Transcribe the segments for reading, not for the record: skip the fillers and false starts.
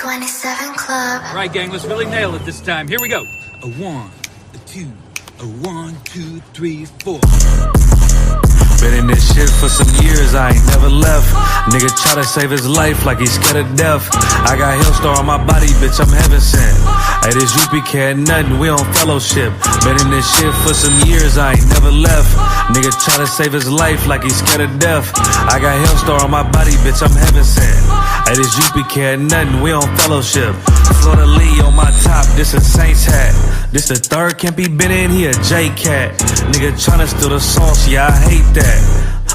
27 Club. All right, gang, let's really nail it this time. Here we go. A 1, a 2, a 1, 2, 3, 4. Been in this shit for some years, I ain't never left. Nigga try to save his life like he's scared of death. I got Hillstar on my body, bitch, I'm heaven sent. Hey, this UP ain't nothing, we on fellowship. Been in this shit for some years, I ain't never left. Nigga try to save his life like he's scared of death. I got Hillstar on my body, bitch, I'm heaven sent. Hey, this UP ain't nothing, we on fellowship. Florida Lee on my top, this a Saints hat. This the third, can't be been in here, J-Cat. Nigga tryna steal the sauce, yeah, I hate that.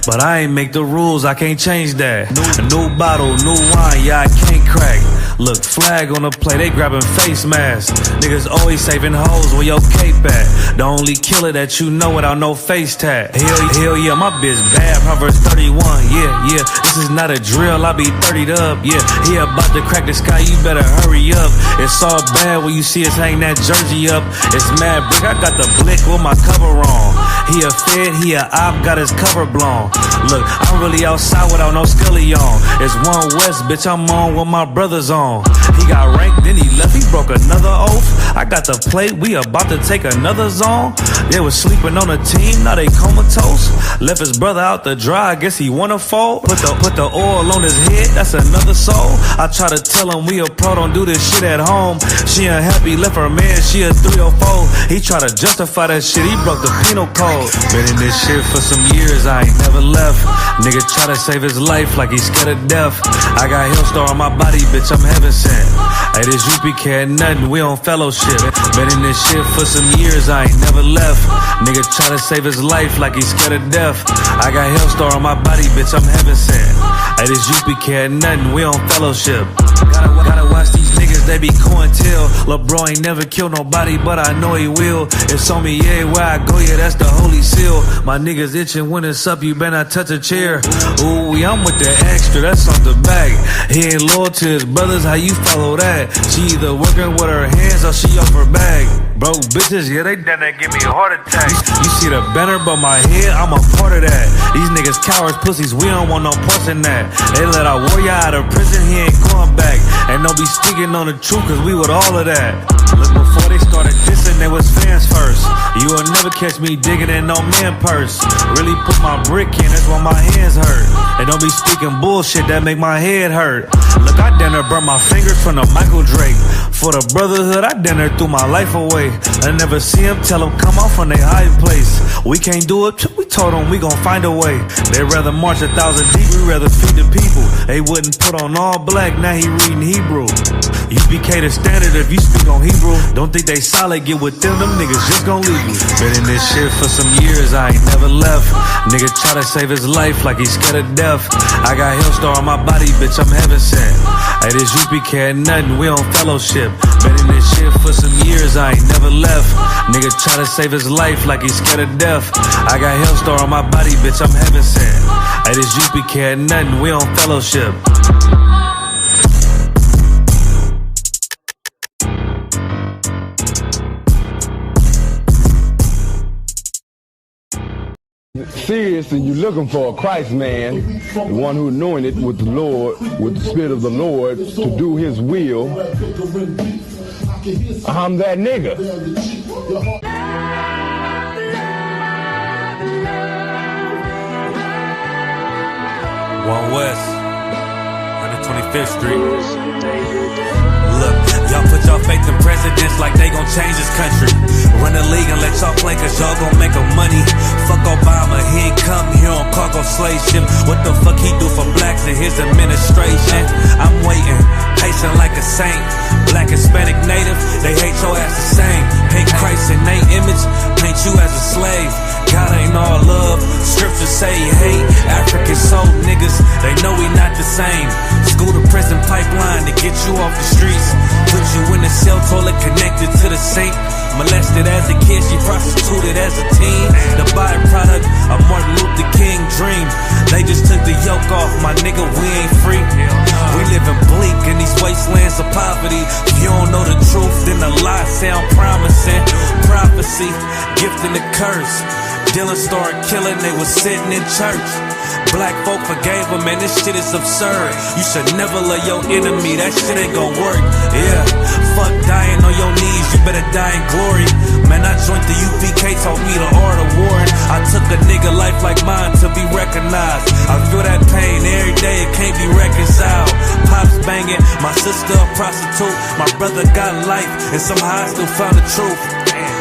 But I ain't make the rules, I can't change that. New bottle, new wine, yeah, I can't crack. Look, flag on the play, they grabbing face masks. Niggas always saving hoes where your cape at. The only killer that you know without no face tag. Hell yeah, my bitch bad, Proverbs 31, yeah. This is not a drill, I be 30'd up, yeah. He about to crack the sky, you better hurry up. It's all bad when you see us hang that jersey up. It's mad brick, I got the blick with my cover on. He a fed, he a op, got his cover blown. Look, I'm really outside without no scully on. It's one West, bitch, I'm on with my brothers on. He got ranked, then he left, he broke another oath. I got the plate, we about to take another zone. They was sleeping on the team, now they comatose. Left his brother out to dry, I guess he wanna fold. Put the oil on his head, that's another soul. I try to tell him we a pro, don't do this shit at home. She unhappy, left her man, she a 3 or 4. He try to justify that shit, he broke the penal code. Been in this shit for some years, I ain't never left. Nigga try to save his life like he's scared of death. I got Hillstar on my body, bitch, I'm heaven sent. Hey, this UP ain't nothing, we on fellowship. Been in this shit for some years, I ain't never left. Nigga try to save his life like he's scared of death. I got Hillstar on my body, bitch, I'm heaven sent. Hey, this UP ain't nothing, we on fellowship. Gotta watch these niggas, they be cointel. LeBron ain't never killed nobody, but I know he will. It's on me everywhere I go, yeah, that's the holy seal. My niggas itching when it's up, you better not touch a chair. Ooh, I'm with the extra, that's off the back. He ain't loyal to his brothers, how you follow that? She either working with her hands or she off her bag. Broke bitches, yeah, they done that give me a heart attack. You see the banner above my head, I'm a part of that. These niggas cowards, pussies, we don't want no parts in that. They let our warrior out of prison, he ain't going back. And don't be speaking on the truth, cause we with all of that. Look, before they started dissing, they was fans first. You will never catch me digging in no man purse. Really put my brick in, that's why my hands hurt. And don't be speaking bullshit, that make my head hurt. Look, I done burn my fingers from the Michael Drake. For the brotherhood, I done threw my life away. I never see him, tell him come off from their hiding place. We can't do it, we told them we gon' find a way. They rather march 1,000 deep, we rather feed the people. They wouldn't put on all black, now he reading Hebrew. UPK the standard if you speak on Hebrew. Don't think they solid, get with them niggas just gon' leave you. Been in this shit for some years, I ain't never left. Nigga try to save his life like he's scared of death. I got Hillstar on my body, bitch, I'm heaven sent. Hey, this UPK ain't nothing, we on fellowship. Been in this shit for some years, I ain't never left. Nigga try to save his life like he's scared of death. I got Hillstar on my body, bitch, I'm heaven sent. Hey, this UPK ain't nothing, we on fellowship. Seriously, you're looking for a Christ man, the one who's knowing it with the Lord, with the Spirit of the Lord, to do His will. I'm that nigga. One West, 125th Street. Look, y'all put y'all faith in presidents like they gon' change this country. Run the league and let y'all play cause y'all gon' make them money. Fuck Obama, he ain't come here on cargo slave ship. What the fuck he do for blacks in his administration? I'm waiting, patient like a saint. Black, Hispanic, Native, they hate your ass the same. Paint Christ in their image, paint you as a slave. God ain't all love, scriptures say he hate. African soul niggas, they know we not the same. School to prison pipeline to get you off the streets. Put you in the cell toilet connected to the sink. Molested as a kid, she prostituted as a teen. The byproduct of Martin Luther King dream. They just took the yoke off, my nigga, we ain't free. We living bleak in these wastelands of poverty. If you don't know the truth, then the lies sound promising. Prophecy, gift and the curse. Dylan started killing, they was sitting in church. Black folk forgave him, man, this shit is absurd. You should never love your enemy, that shit ain't gon' work. Yeah, fuck dying on your knees, you better die in glory. Man, I joined the UPK, taught me the art of warring. I took a nigga life like mine to be recognized. I feel that pain every day, it can't be reconciled. Pops banging, my sister a prostitute. My brother got life, and somehow I still found the truth.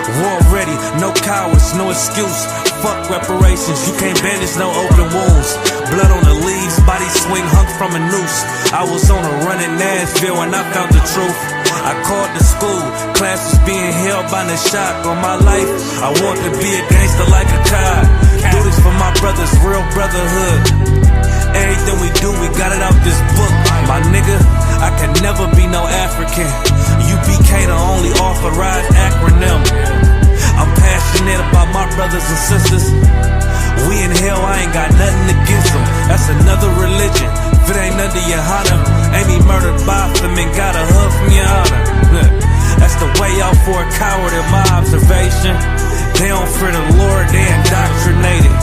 War ready, no cowards, no excuse. Fuck reparations, you can't bandage no open wounds. Blood on the leaves, body swing hung from a noose. I was on a run in Nashville and I found the truth. I called the school, class was being held by the shot on my life. I want to be a gangster like a cop. Do this for my brothers, real brotherhood. Everything we do, we got it out this book. My nigga, I can never be no African. UPK the only authorized acronym. I'm passionate about my brothers and sisters. We in hell, I ain't got nothing against them. That's another religion. If it ain't under your honor, Amy murdered by them and got a hug from your honor. That's the way out for a coward in my observation. They don't fear the Lord, they indoctrinated.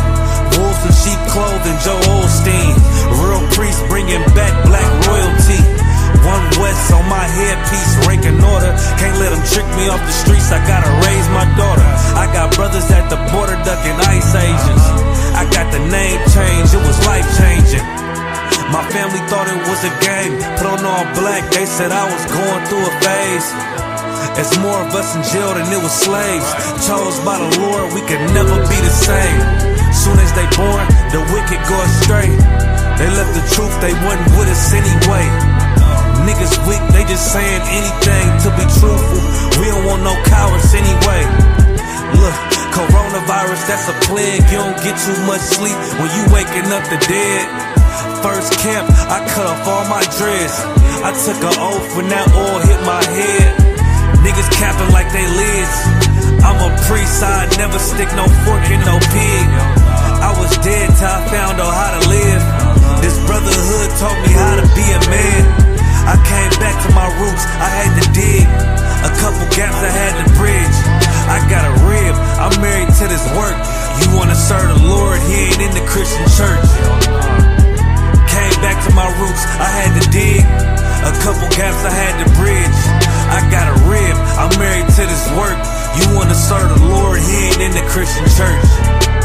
Wolves in sheep clothing, Joe Osteen. Real priests bringing back black royalty. One West on my headpiece, ranking order. Can't let them trick me off the streets, I gotta raise my daughter. I got brothers at the border ducking ice agents. I got the name change, it was life changing. My family thought it was a game, put on all black, they said I was going through a phase. It's more of us in jail than it was slaves. Chose by the Lord, we could never be the same. Soon as they born, the wicked go astray. They left the truth, they wasn't with us anyway. Niggas weak, they just saying anything to be truthful. We don't want no cowards anyway. Look, coronavirus, that's a plague. You don't get too much sleep when you waking up the dead. First camp, I cut off all my dreads. I took an oath when that oil hit my head. Niggas capping like they lids. I'm a priest, I never stick no fork in no pig. I was dead till I found out how to live. This brotherhood taught me how to be a man. I came back to my roots, I had to dig. A couple gaps I had to bridge. I got a rib, I'm married to this work. You wanna serve the Lord, he ain't in the Christian church. Came back to my roots, I had to dig. A couple gaps I had to bridge. I got a rib, I'm married to this work. You wanna serve the Lord, he ain't in the Christian church.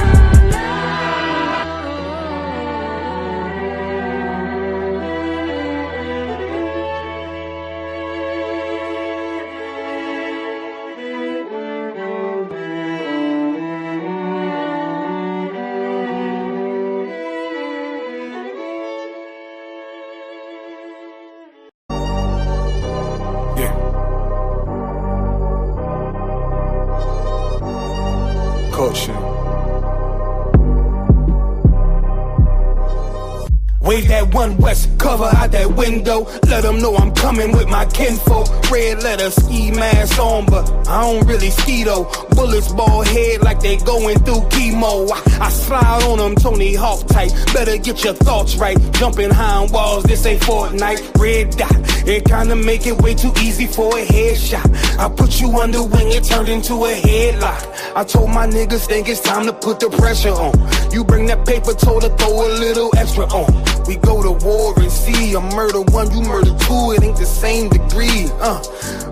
Wave that one West cover out that window. Let them know I'm coming with my kinfolk. Red letter, ski mask on, but I don't really ski though. Bullets ball head like they going through chemo. I slide on them Tony Hawk type. Better get your thoughts right. Jumping high on walls, this ain't Fortnite. Red dot, it kinda make it way too easy for a headshot. I put you under wing, it turned into a headlock. I told my niggas think it's time to put the pressure on. You bring that paper, told her throw a little extra on. We go to war and see a murder one, you murder two, it ain't the same degree.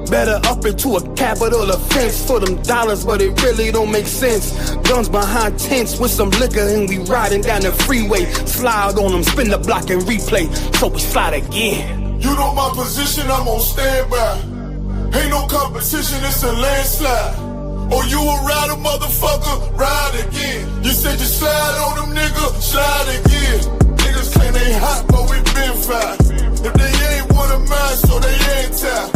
Better up it to a capital offense for them dollars, but it really don't make sense. Guns behind tents with some liquor and we riding down the freeway. Slide on them, spin the block and replay, so we slide again. You know my position, I'm on standby. Ain't no competition, it's a landslide. Oh, you a rider, motherfucker, ride again. You said you slide on them, nigga, slide again. Niggas claim they hot, but we been fried. If they ain't one of mine, so they ain't tied.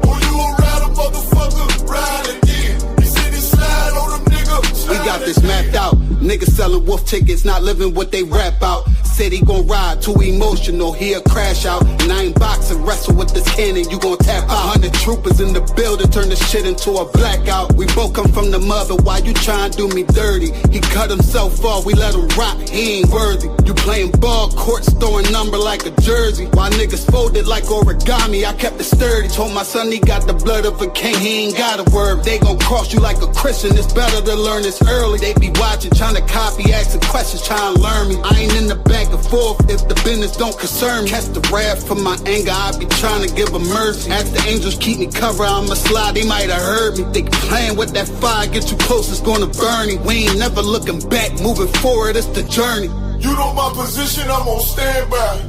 Oh, you a rider, motherfucker, ride again. You said you slide on them, nigga, slide We got this mapped out. Niggas selling wolf tickets, not living what they rap out. said he gon' ride, too emotional, he'll crash out. And I ain't boxing, wrestle with this cannon, you gon' tap out. 100 troopers in the building, turn this shit into a blackout. We both come from the mother, why you tryna do me dirty? He cut himself off, we let him rock, he ain't worthy. You playing ball courts, throwing number like a jersey. While niggas folded like origami, I kept it sturdy. Told my son he got the blood of a king, he ain't got a word. They gon' cross you like a Christian, it's better to learn this early. They be watching, tryna copy, asking questions, tryna learn me. I ain't in the back and forth if the business don't concern me. Catch the wrath from my anger, I be tryna give a mercy. Ask the angels keep me covered, I'ma slide, they might have heard me. They playing with that fire, get too close, it's gonna burn me. We ain't never looking back, moving forward, it's the journey. You know my position, I'm on standby.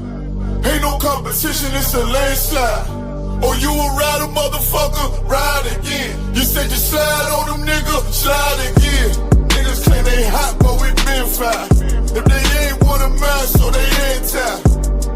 Ain't no competition, it's a landslide. Oh, you a rider, motherfucker, ride again. You said you slide on them, nigga, slide again. Niggas claim they hot, but we been fine. If they ain't one of mine, so they anti.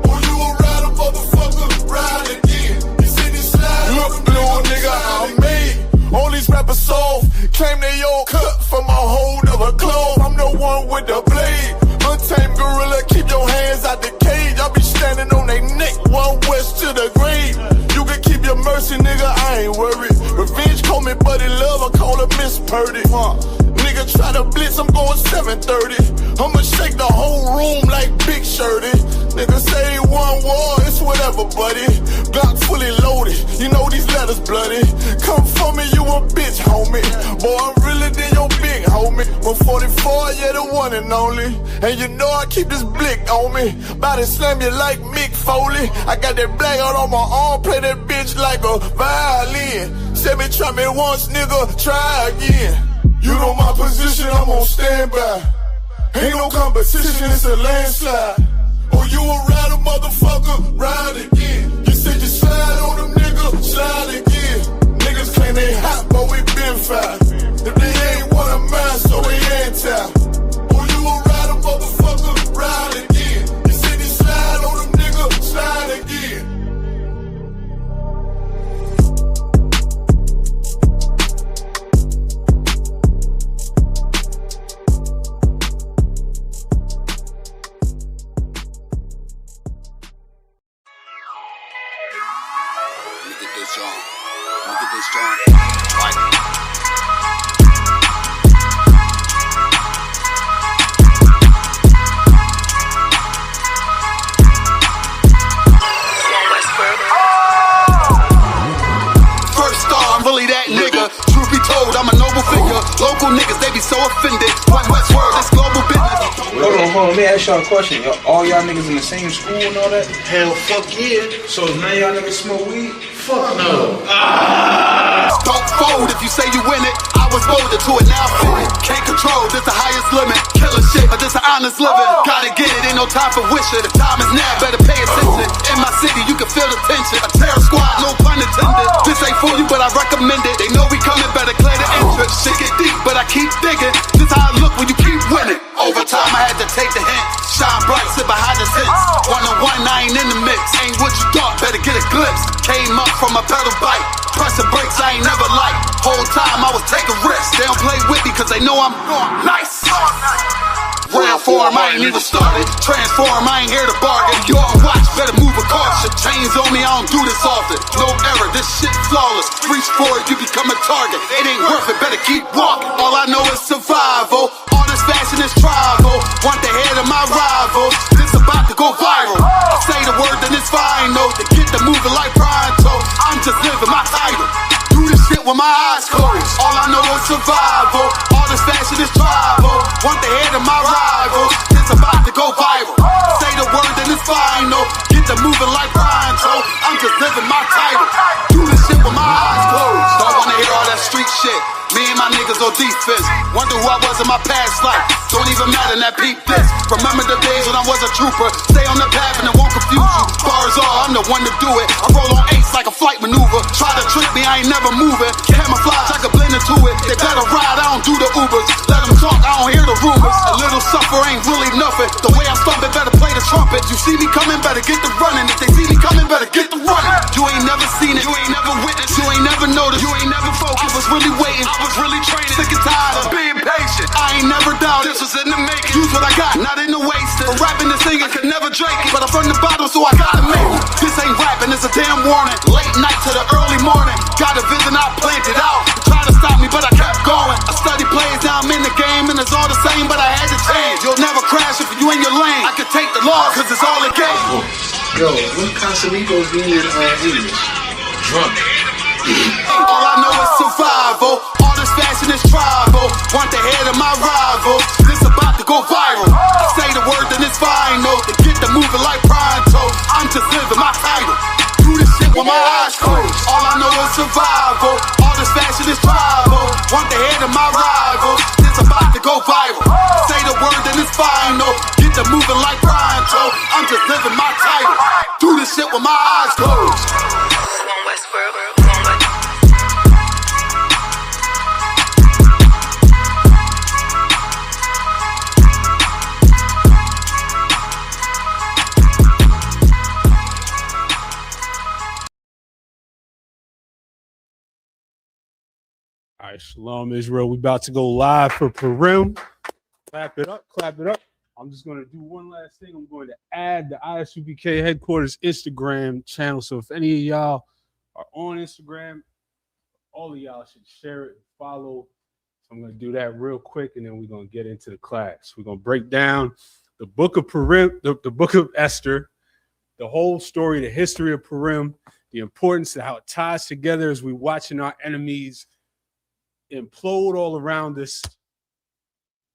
Oh, you a rider, motherfucker, ride again. You said you slide on them, little nigga, I'm made. All these rappers soft, claim they all cut from a hold of a clove. I'm the one with the blade. Untamed gorilla, keep your hands out the cage. I be standing on they neck, one west to the grave. You can keep your mercy, nigga, I ain't worried. Revenge call me buddy love, I call her Miss Purdy. Nigga try to blitz, I'm going 730. I'ma shake the whole room like Big Shirty. Nigga say one war, it's whatever, buddy. Glock fully loaded, you know these letters bloody. Come for me, you a bitch, homie. Boy, I'm realer than your big homie. 144, yeah, the one and only. And you know I keep this blick on me. Bout to slam you like Mick Foley. I got that black out on my arm, play that bitch like a violin. Said me try me once, nigga, try again. You know my position, I'm on standby. Ain't no competition, it's a landslide. Oh, you a rider, motherfucker, ride again. You said you slide on them, nigga, slide again. Niggas claim they hot, but we been fine. If they ain't one of mine, so they anti. Oh, you a rider, motherfucker, ride again. You said you slide on them, nigga, slide again. I'm a noble figure. Local niggas, they be so offended. One West World, this global business. Hold on, let me ask y'all a question. All y'all niggas in the same school and all that? Hell, fuck yeah. So none of y'all niggas smoke weed? Fuck no. Don't fold if you say you win it. I was molded to it, now fit it. Can't control, this the highest limit. Killer shit, but this an honest living. Gotta get it, ain't no time for wishing. The time is now, better pay attention. In my city, you can feel the tension. A terror squad, no pun intended. This ain't for you, but I recommend it. They know we coming, better clear the entrance. Shit get deep, but I keep digging. This how I look when you keep winning. Over time, I had to take the hint. Shine bright, sit behind the tents. One-on-one, I ain't in the mix. Ain't what you thought, better get a glimpse. Came up from a pedal bike. Pressing brakes, I ain't never liked. Whole time I was taking risks. They don't play with me cause they know I'm nice. Round form, I ain't even started. Transform, I ain't here to bargain. You on watch, better move with caution. Chains on me, I don't do this often. No error, this shit flawless. Reach for it, you become a target. It ain't worth it, better keep walking. All I know is survival. All this fashion is tribal. Want the head of my rivals. This about to go viral. I say the word, then it's final. To get the moving like pronto. I'm just living my title. Do this shit with my eyes closed. All I know is survival. All this fashion is tribal. Want the head of my rivals. It's about to go viral. Say the word, then it's final. Get the moving like pronto. I'm just living my title. Do this shit with my eyes closed. Don't wanna hear all that street shit. Me and my niggas on defense. Wonder who I was in my past life. Don't even matter, that peep this. Remember the days when I was a trooper. Stay on the path and it won't confuse you. Bars all, I'm the one to do it. I roll on ace like a flight maneuver. Try to trick me, I ain't never moving. Camouflage, I can blend into it. They better ride, I don't do the Ubers. Let them talk, I don't hear the rumors. A little suffer ain't really nothing. The way I stomp it, better play the trumpet. You see me coming, better get the running. If they see me coming, better get the running. You ain't never seen it, you ain't never witnessed, you ain't never noticed, you ain't never focused. I was really waiting, I was really training. Sick and tired of being patient. I ain't never doubted this was in the making. Use what I got, not in the wasting. For rapping and singing, Drake, but I run the bottle, so I gotta make it. This ain't rapping, it's a damn warning. Late night to the early morning. Got a vision, I planned it out. Try to stop me, but I kept going. I study plays, now I'm in the game, and it's all the same, but I had to change. You'll never crash if you in your lane. I can take the loss, cause it's all a game. Yo, what Casamigos mean in English? Drunk. All I know is survival. All this fashion is tribal. Want the head of my rival. This about to go viral. I say the word, then it's final. To get the moving like pronto. I'm just living my title. Do this shit with my eyes closed. All I know is survival. All this fashion is tribal. Want the head of my rival. This about to go viral. I say the word, then it's final. Get the moving like pronto. I'm just living my title. Do this shit with my eyes closed. All right, Shalom Israel. We about to go live for Purim. Clap it up, clap it up. I'm just going to do one last thing. I'm going to add the Isupk headquarters Instagram channel. So if any of y'all are on Instagram, all of y'all should share it and follow. So I'm going to do that real quick, and then we're going to get into the class. We're going to break down the book of Purim, the book of Esther, the whole story, the history of Purim, the importance of how it ties together as we're watching our enemies implode all around us.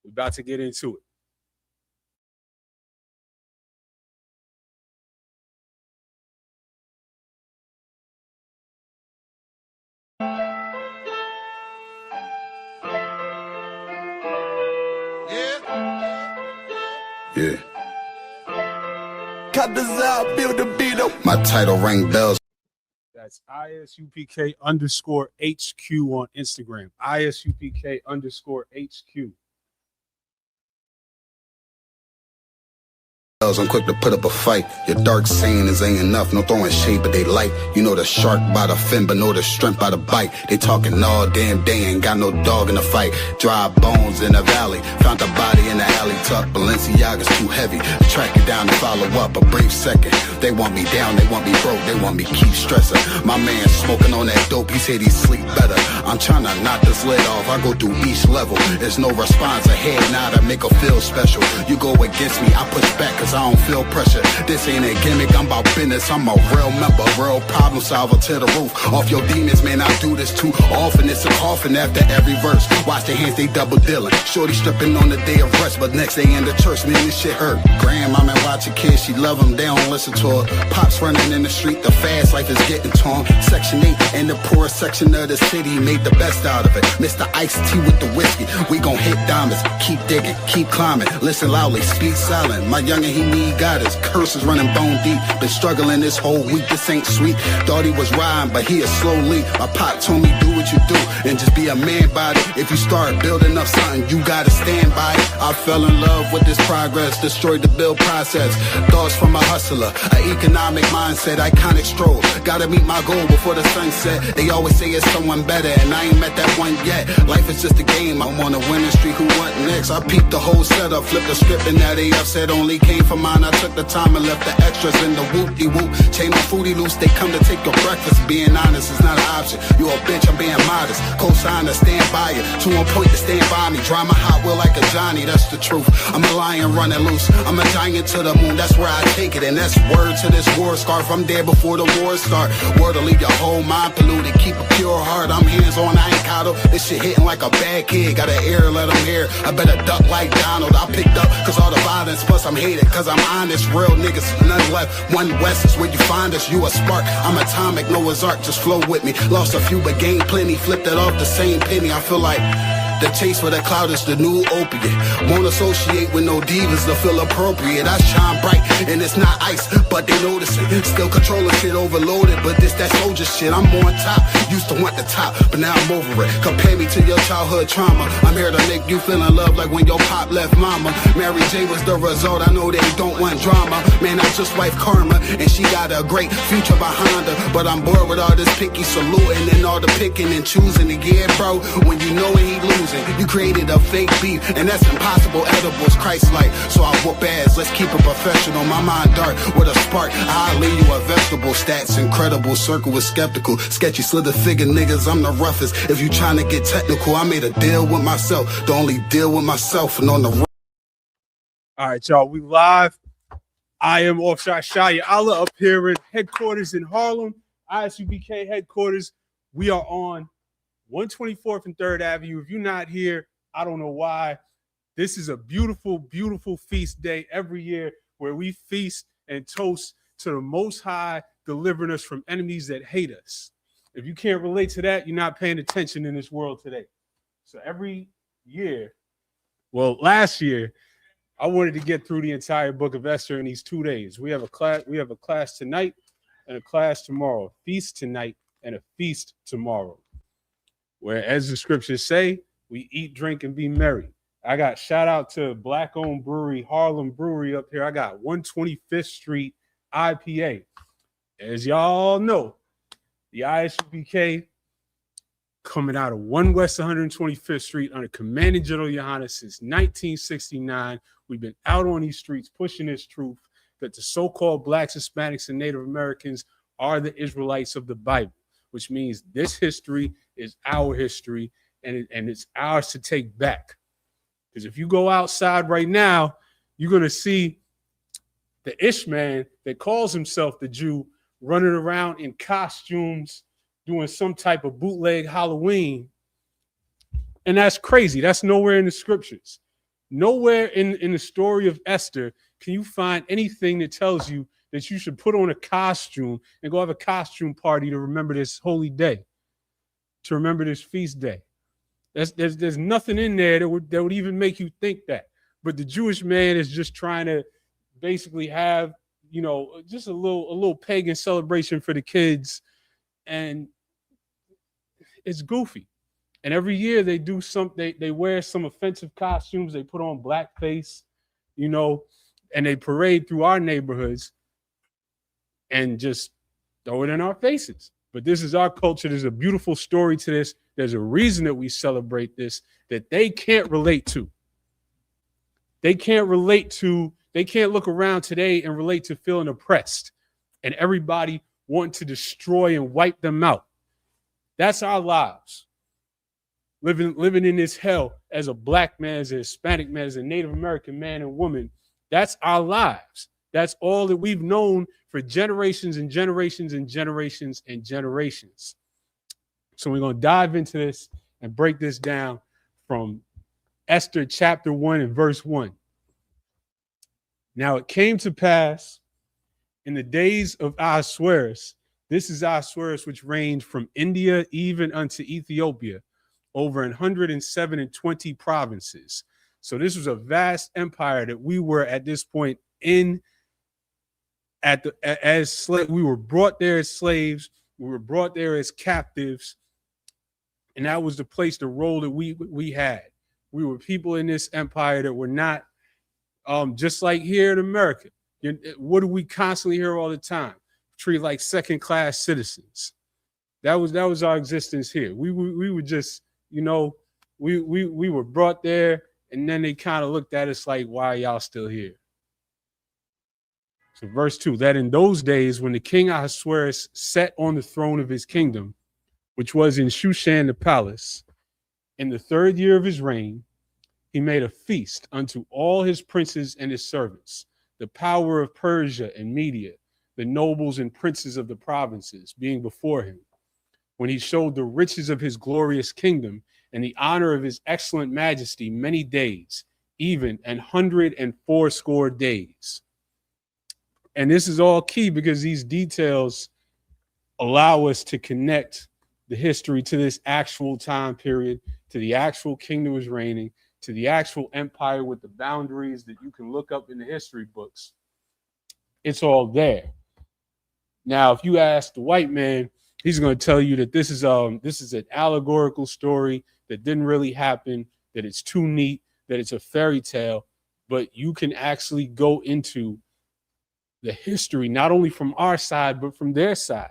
We're about to get into it. Yeah. Cut this out, build the beat up. My title ring bells. That's ISUPK _ HQ on Instagram. ISUPK _ HQ. I'm quick to put up a fight. Your dark sayings ain't enough. No throwing shade, but they light. You know the shark by the fin, but know the strength by the bite. They talking all damn day, ain't got no dog in the fight. Dry bones in the valley. Found a body in the alley tuck. Balenciaga's too heavy. Track it down and follow up a brief second. They want me down, they want me broke, they want me keep stressing. My man smoking on that dope, he said he sleep better. I'm trying to knock this lid off. I go through each level. There's no response ahead, now to make her feel special. You go against me, I push back cause I don't feel pressure. This ain't a gimmick, I'm about business. I'm a real member, real problem solver to the roof. Off your demons, man, I do this too often. It's a coffin after every verse. Watch their hands, they double dealing. Shorty stripping on the day of rest, but next day in the church, man, this shit hurt. Grandmama watching kids, she love them, they don't listen to her. Pops running in the street, the fast life is getting torn. Section 8 in the poorest section of the city, made the best out of it. Mr. Iced Tea with the whiskey, we gon' hit diamonds. Keep digging, keep climbing, listen loudly, speak silent. My youngin', he need guidance, curses running bone deep. Been struggling this whole week, this ain't sweet. Thought he was riding, but he is slowly. My pop told me do what you do, and just be a man about it. If you start building up something, you gotta stand by it. I fell in love with this progress, destroyed the build process. Thoughts from a hustler, an economic mindset, iconic stroll. Gotta meet my goal before the sunset. They always say it's someone better, and I ain't met that one yet. Life is just a game, I'm on a winning streak, who want next? I peeped the whole setup, flipped the script, and now they upset. Only came from mine, I took the time and left the extras in the whoop-de-whoop. Chain on Foodie Loose, they come to take your breakfast. Being honest is not an option. You a bitch, I'm being modest. Co-signer, stand by it. To a point to stand by me. Drive my Hot Wheel like a Johnny, that's the truth. I'm a lion running loose. I'm a giant to the moon, that's where I take it. And that's word to this war scarf. I'm there before the war start. Word to leave your whole mind polluted. Keep a pure heart, I'm hands-on, I ain't coddle. This shit hitting like a bad kid. Got an ear, let them hear. I better duck like Donald. I picked up cause all the violence, plus I'm hated cause I'm honest. Real niggas, none left. One West is where you find us. You a spark, I'm atomic, Noah's Ark, just flow with me. Lost a few but gained plenty. Flipped it off the same penny. I feel like the taste for the cloud is the new opiate. Won't associate with no divas to feel appropriate. I shine bright and it's not ice, but they noticing. Still controlling shit overloaded, but this that soldier shit. I'm on top, used to want the top, but now I'm over it. Compare me to your childhood trauma. I'm here to make you feel in love like when your pop left mama. Mary J was the result, I know they don't want drama. Man, I just wife Karma, and she got a great future behind her. But I'm bored with all this picky saluting and all the picking and choosing to get bro. When you know when he lose, amazing. You created a fake beef, and that's impossible. Edibles, Christ-like, so I whoop ass. Let's keep it professional. My mind dark with a spark. I'll leave you a vegetable. Stats incredible. Circle was skeptical. Sketchy slither figure niggas. I'm the roughest. If you trying to get technical, I made a deal with myself. The only deal with myself, and on the. All right, y'all. We live. I am Offshot Shia Allah up here at headquarters in Harlem, ISUBK headquarters. We are on 124th and 3rd Avenue. If you're not here, I don't know why. This is a beautiful, beautiful feast day every year where we feast and toast to the Most High, delivering us from enemies that hate us. If you can't relate to that, you're not paying attention in this world today. So every year, well, last year, I wanted to get through the entire book of Esther in these 2 days. We have a class tonight and a class tomorrow, a feast tonight and a feast tomorrow. Where, as the scriptures say, we eat, drink, and be merry. I got shout out to Black-owned brewery, Harlem Brewery up here. I got 125th Street IPA. As y'all know, the ISUBK coming out of 1 West 125th Street under Commanding General Yohana since 1969. We've been out on these streets pushing this truth that the so-called Blacks, Hispanics, and Native Americans are the Israelites of the Bible, which means this history is our history, and it's ours to take back. Because if you go outside right now, you're going to see the Ishman that calls himself the Jew running around in costumes, doing some type of bootleg Halloween. And that's crazy. That's nowhere in the scriptures. Nowhere in the story of Esther can you find anything that tells you that you should put on a costume and go have a costume party to remember this holy day, to remember this feast day. There's nothing in there that would even make you think that. But the Jewish man is just trying to basically have, you know, just a little pagan celebration for the kids, and it's goofy. And every year they do something. They wear some offensive costumes. They put on blackface, you know, and they parade through our neighborhoods and just throw it in our faces. But this is our culture. There's a beautiful story to this. There's a reason that we celebrate this that they can't relate to. They can't look around today and relate to feeling oppressed and everybody wanting to destroy and wipe them out. That's our lives. Living in this hell as a black man, as a Hispanic man, as a Native American man and woman. That's our lives. That's all that we've known for generations and generations and generations and generations. So we're going to dive into this and break this down from Esther chapter 1 and verse 1. Now it came to pass in the days of Ahasuerus, this is Ahasuerus which reigned from India even unto Ethiopia, over 127 provinces. So this was a vast empire that we were at this point in as slaves. We were brought there as slaves. We were brought there as captives. And that was the place, the role that we had. We were people in this empire that were not just like here in America. What do we constantly hear all the time? Treat like second-class citizens. That was our existence here. We were just, you know, we were brought there, and then they kind of looked at us like, why are y'all still here? So verse 2, that in those days when the king Ahasuerus sat on the throne of his kingdom, which was in Shushan the palace, in the 3rd year of his reign, he made a feast unto all his princes and his servants, the power of Persia and Media, the nobles and princes of the provinces being before him, when he showed the riches of his glorious kingdom and the honor of his excellent majesty many days, even 180 days. And this is all key because these details allow us to connect the history to this actual time period, to the actual kingdom was reigning, to the actual empire with the boundaries that you can look up in the history books. It's all there. Now, if you ask the white man, he's going to tell you that this is an allegorical story that didn't really happen, that it's too neat, that it's a fairy tale. But you can actually go into the history, not only from our side, but from their side,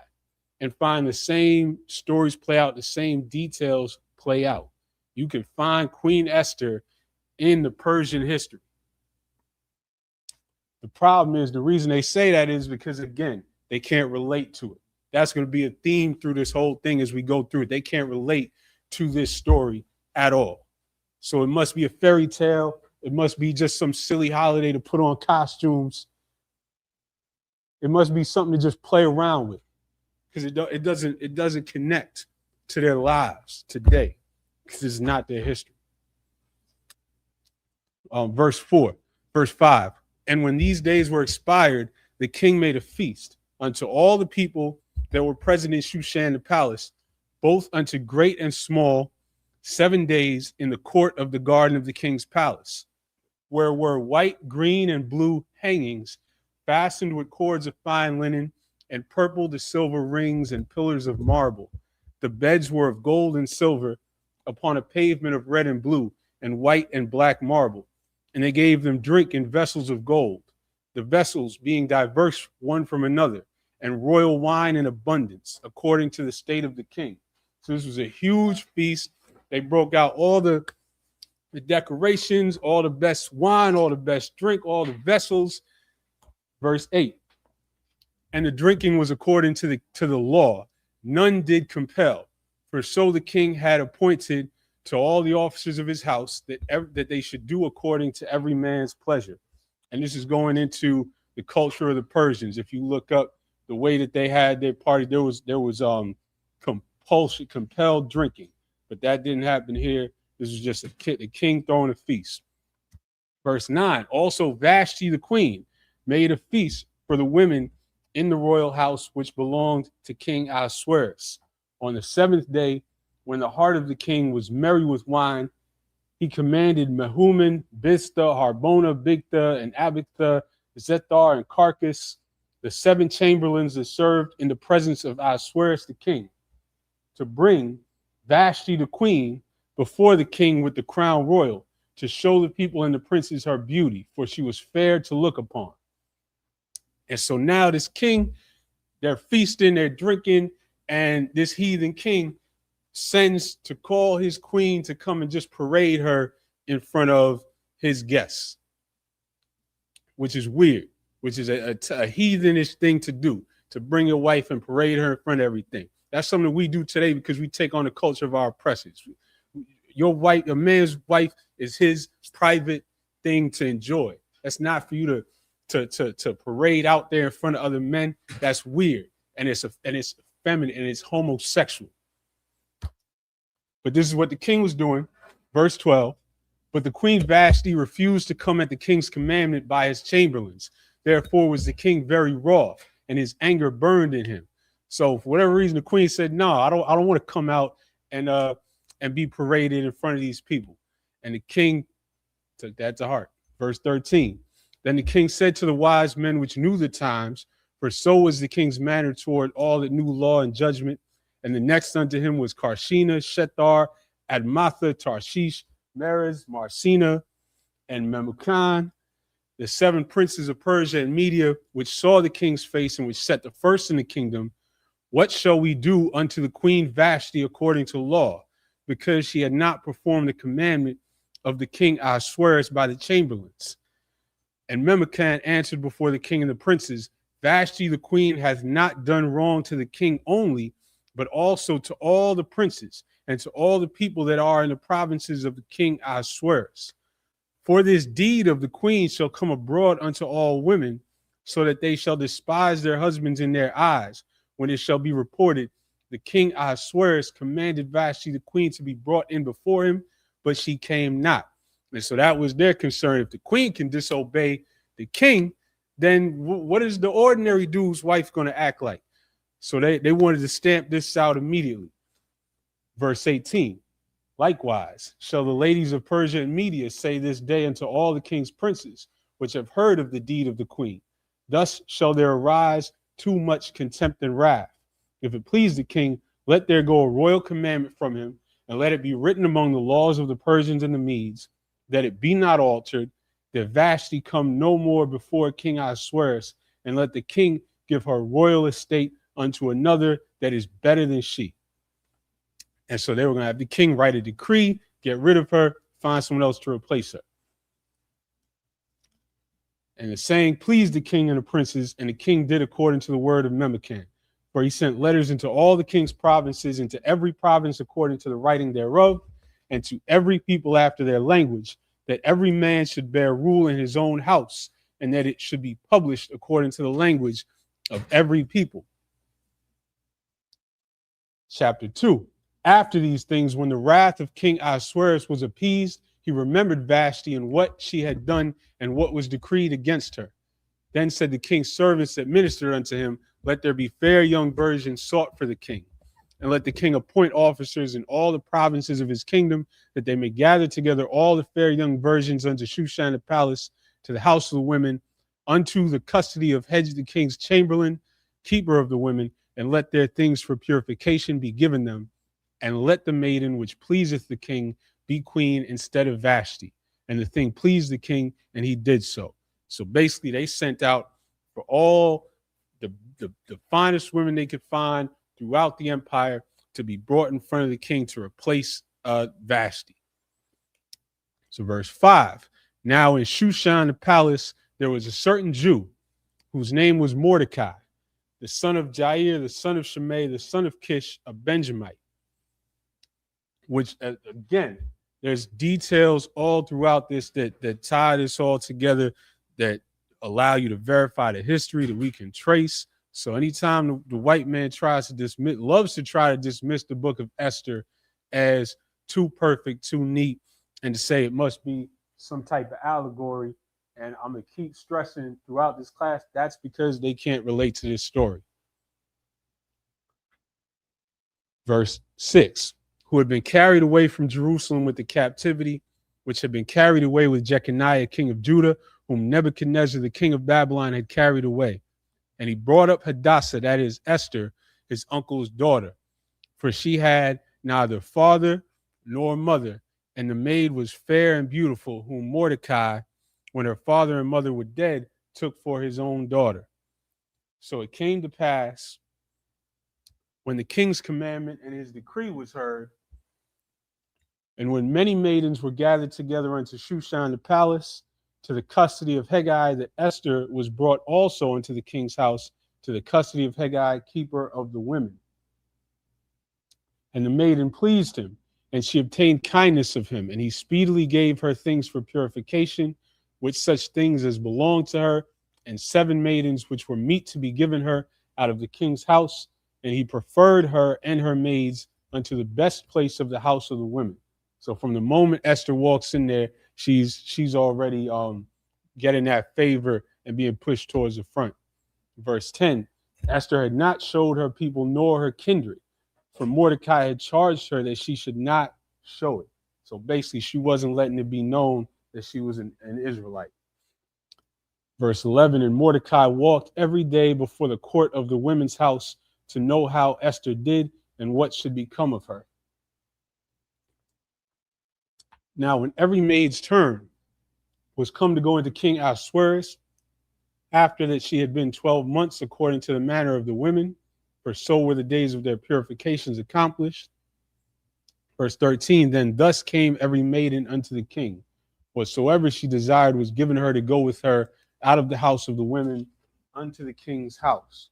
and find the same stories play out, the same details play out. You can find Queen Esther in the Persian history. The problem is, the reason they say that is because, again, they can't relate to it. That's going to be a theme through this whole thing as we go through it. They can't relate to this story at all. So it must be a fairy tale. It must be just some silly holiday to put on costumes. It must be something to just play around with, because it doesn't connect to their lives today, because it's not their history. Verse 5. And when these days were expired, the king made a feast unto all the people that were present in Shushan the palace, both unto great and small, 7 days in the court of the garden of the king's palace, where were white, green, and blue hangings, fastened with cords of fine linen, and purple to silver rings and pillars of marble. The beds were of gold and silver, upon a pavement of red and blue, and white and black marble. And they gave them drink in vessels of gold, the vessels being diverse one from another, and royal wine in abundance, according to the state of the king. So this was a huge feast. They broke out all the decorations, all the best wine, all the best drink, all the vessels. Verse 8. And the drinking was according to the law. None did compel, for so the king had appointed to all the officers of his house that they should do according to every man's pleasure. And this is going into the culture of the Persians. If you look up the way that they had their party, there was compelled drinking, but that didn't happen here. This was just a king throwing a feast. Verse 9. Also Vashti the queen made a feast for the women in the royal house, which belonged to King Ahasuerus. On the 7th day, when the heart of the king was merry with wine, he commanded Mehuman, Biztha, Harbona, Bigtha, and Abitha, Zethar, and Carcass, the 7 chamberlains that served in the presence of Ahasuerus the king, to bring Vashti the queen before the king with the crown royal, to show the people and the princes her beauty, for she was fair to look upon. And so now this king, they're feasting, they're drinking, and this heathen king sends to call his queen to come and just parade her in front of his guests, which is weird, which is a heathenish thing to do, to bring your wife and parade her in front of everything. That's something that we do today because we take on the culture of our oppressors. A man's wife is his private thing to enjoy. That's not for you to parade out there in front of other men. That's weird, and it's feminine, and it's homosexual. But this is what the king was doing. Verse 12. But the queen Vashti refused to come at the king's commandment by his chamberlains. Therefore was the king very wroth, and his anger burned in him. So for whatever reason, the queen said, "No, I don't want to come out and be paraded in front of these people." And the king took that to heart. Verse 13. Then the king said to the wise men which knew the times, for so was the king's manner toward all that knew law and judgment. And the next unto him was Karshina, Shethar, Admatha, Tarshish, Meres, Marsina, and Memucan, the 7 princes of Persia and Media, which saw the king's face and which set the first in the kingdom. What shall we do unto the queen Vashti according to law? Because she had not performed the commandment of the king Ahasuerus by the chamberlains. And Memucan answered before the king and the princes, Vashti the queen hath not done wrong to the king only, but also to all the princes and to all the people that are in the provinces of the king Ahasuerus. For this deed of the queen shall come abroad unto all women, so that they shall despise their husbands in their eyes, when it shall be reported, the king Ahasuerus commanded Vashti the queen to be brought in before him, but she came not. And so that was their concern. If the queen can disobey the king, then what is the ordinary dude's wife going to act like? So they wanted to stamp this out immediately. Verse 18. Likewise, shall the ladies of Persia and Media say this day unto all the king's princes, which have heard of the deed of the queen. Thus shall there arise too much contempt and wrath. If it please the king, let there go a royal commandment from him, and let it be written among the laws of the Persians and the Medes, that it be not altered, that Vashti come no more before King Ahasuerus, and let the king give her royal estate unto another that is better than she. And so they were going to have the king write a decree get rid of her, find someone else to replace her. And the saying pleased the king and the princes, and the king did according to the word of Memucan. For he sent letters into all the king's provinces, into every province according to the writing thereof, and to every people after their language, that every man should bear rule in his own house, and that it should be published according to the language of every people. Chapter 2. After these things, when the wrath of King Ahasuerus was appeased, he remembered Vashti and what she had done and what was decreed against her. Then said the king's servants that ministered unto him, let there be fair young virgins sought for the king, and let the king appoint officers in all the provinces of his kingdom, that they may gather together all the fair young virgins unto Shushan the palace, to the house of the women, unto the custody of Hedge the king's chamberlain, keeper of the women, and let their things for purification be given them, and let the maiden which pleaseth the king be queen instead of Vashti. And the thing pleased the king, and he did so. So basically, they sent out for all the finest women they could find throughout the empire to be brought in front of the king to replace Vashti. So verse 5. Now in Shushan the palace, there was a certain Jew whose name was Mordecai, the son of Jair, the son of Shimei, the son of Kish, a Benjamite. Which, again, there's details all throughout this that tie this all together, that allow you to verify the history that we can trace. So anytime the white man loves to try to dismiss the book of Esther as too perfect, too neat, and to say it must be some type of allegory, and I'm going to keep stressing throughout this class, that's because they can't relate to this story. Verse 6. Who had been carried away from Jerusalem with the captivity, which had been carried away with Jeconiah, king of Judah, whom Nebuchadnezzar, the king of Babylon, had carried away. And he brought up Hadassah, that is Esther, his uncle's daughter, for she had neither father nor mother, and the maid was fair and beautiful, whom Mordecai, when her father and mother were dead, took for his own daughter. So it came to pass, when the king's commandment and his decree was heard, and when many maidens were gathered together unto Shushan the palace, to the custody of Hegai, that Esther was brought also into the king's house, to the custody of Hegai, keeper of the women. And the maiden pleased him, and she obtained kindness of him, and he speedily gave her things for purification, with such things as belonged to her, and 7 maidens which were meet to be given her out of the king's house, and he preferred her and her maids unto the best place of the house of the women. So from the moment Esther walks in there, she's already getting that favor and being pushed towards the front. Verse 10, Esther had not showed her people nor her kindred, for Mordecai had charged her that she should not show it. So basically, she wasn't letting it be known that she was an Israelite. Verse 11, and Mordecai walked every day before the court of the women's house to know how Esther did and what should become of her. Now, when every maid's turn was come to go into King Ahasuerus, after that she had been 12 months according to the manner of the women, for so were the days of their purifications accomplished. Verse 13, then thus came every maiden unto the king. Whatsoever she desired was given her to go with her out of the house of the women unto the king's house.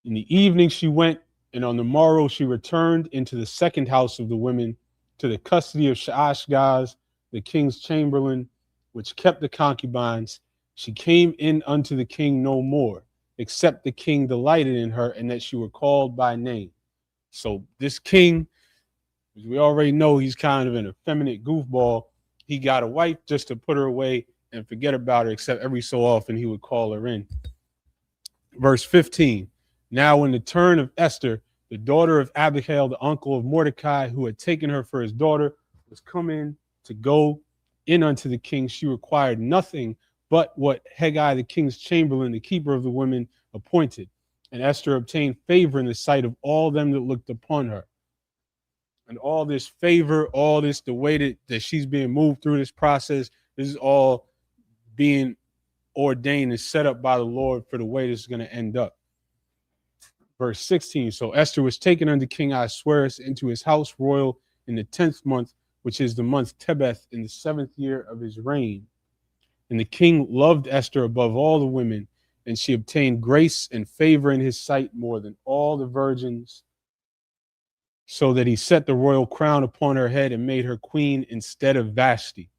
In the evening she went, and on the morrow she returned into the second house of the women, to the custody of Shaashgaz, the king's chamberlain, which kept the concubines. She came in unto the king no more, except the king delighted in her, and that she were called by name. So this king, as we already know, he's kind of an effeminate goofball. He got a wife just to put her away and forget about her, except every so often he would call her in. Verse 15, now in the turn of Esther, the daughter of Abihail, the uncle of Mordecai, who had taken her for his daughter, was come in to go in unto the king. She required nothing but what Hegai, the king's chamberlain, the keeper of the women, appointed. And Esther obtained favor in the sight of all them that looked upon her. And all this favor, all this, the way that she's being moved through this process, this is all being ordained and set up by the Lord for the way this is going to end up. Verse 16, so Esther was taken unto King Ahasuerus into his house royal in the 10th month, which is the month Tebeth, in the 7th year of his reign. And the king loved Esther above all the women, and she obtained grace and favor in his sight more than all the virgins, so that he set the royal crown upon her head and made her queen instead of Vashti.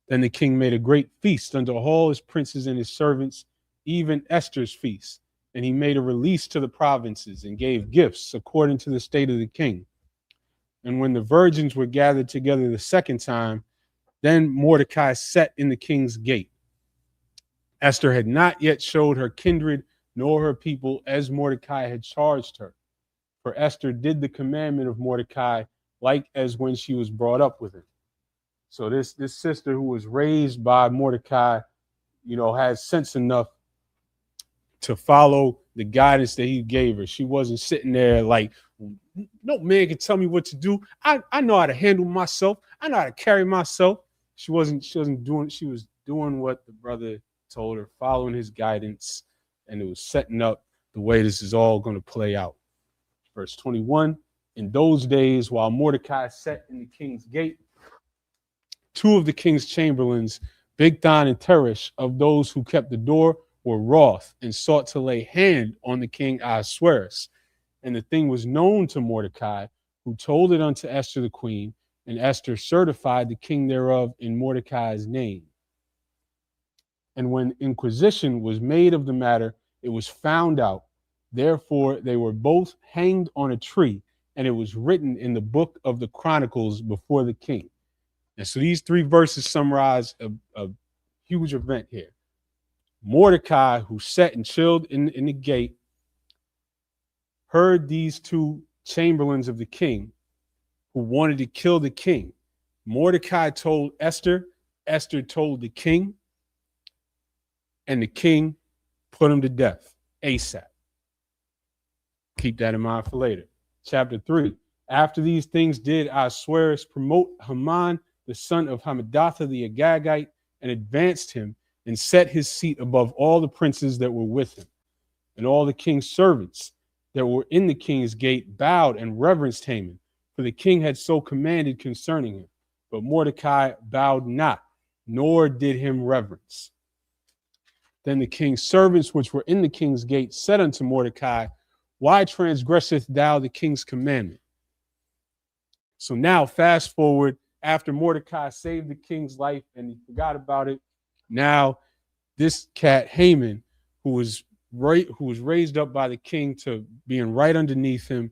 Then the king made a great feast unto all his princes and his servants, even Esther's feast. And he made a release to the provinces and gave gifts according to the state of the king. And when the virgins were gathered together the second time, then Mordecai sat in the king's gate. Esther had not yet showed her kindred nor her people as Mordecai had charged her. For Esther did the commandment of Mordecai like as when she was brought up with him. So this sister who was raised by Mordecai, had sense enough to follow the guidance that he gave her. She wasn't sitting there like, no man can tell me what to do. I know how to handle myself. I know how to carry myself. She was doing what the brother told her, following his guidance, and it was setting up the way this is all going to play out. Verse 21, in those days, while Mordecai sat in the king's gate, two of the king's chamberlains, Bigthan and Teresh, of those who kept the door, were wroth and sought to lay hand on the king Ahasuerus. And the thing was known to Mordecai, who told it unto Esther the queen, and Esther certified the king thereof in Mordecai's name. And when inquisition was made of the matter, it was found out. Therefore, they were both hanged on a tree, and it was written in the book of the Chronicles before the king. And so these 3 verses summarize a huge event here. Mordecai, who sat and chilled in the gate, heard these 2 chamberlains of the king who wanted to kill the king. Mordecai told Esther, Esther told the king, and the king put him to death ASAP. Keep that in mind for later. Chapter 3. After these things did Ahasuerus promote Haman, the son of Hammedatha the Agagite, and advanced him and set his seat above all the princes that were with him. And all the king's servants that were in the king's gate bowed and reverenced Haman, for the king had so commanded concerning him. But Mordecai bowed not, nor did him reverence. Then the king's servants which were in the king's gate said unto Mordecai, why transgresseth thou the king's commandment? So now fast forward, after Mordecai saved the king's life and he forgot about it, now this cat Haman, who was raised up by the king to being right underneath him,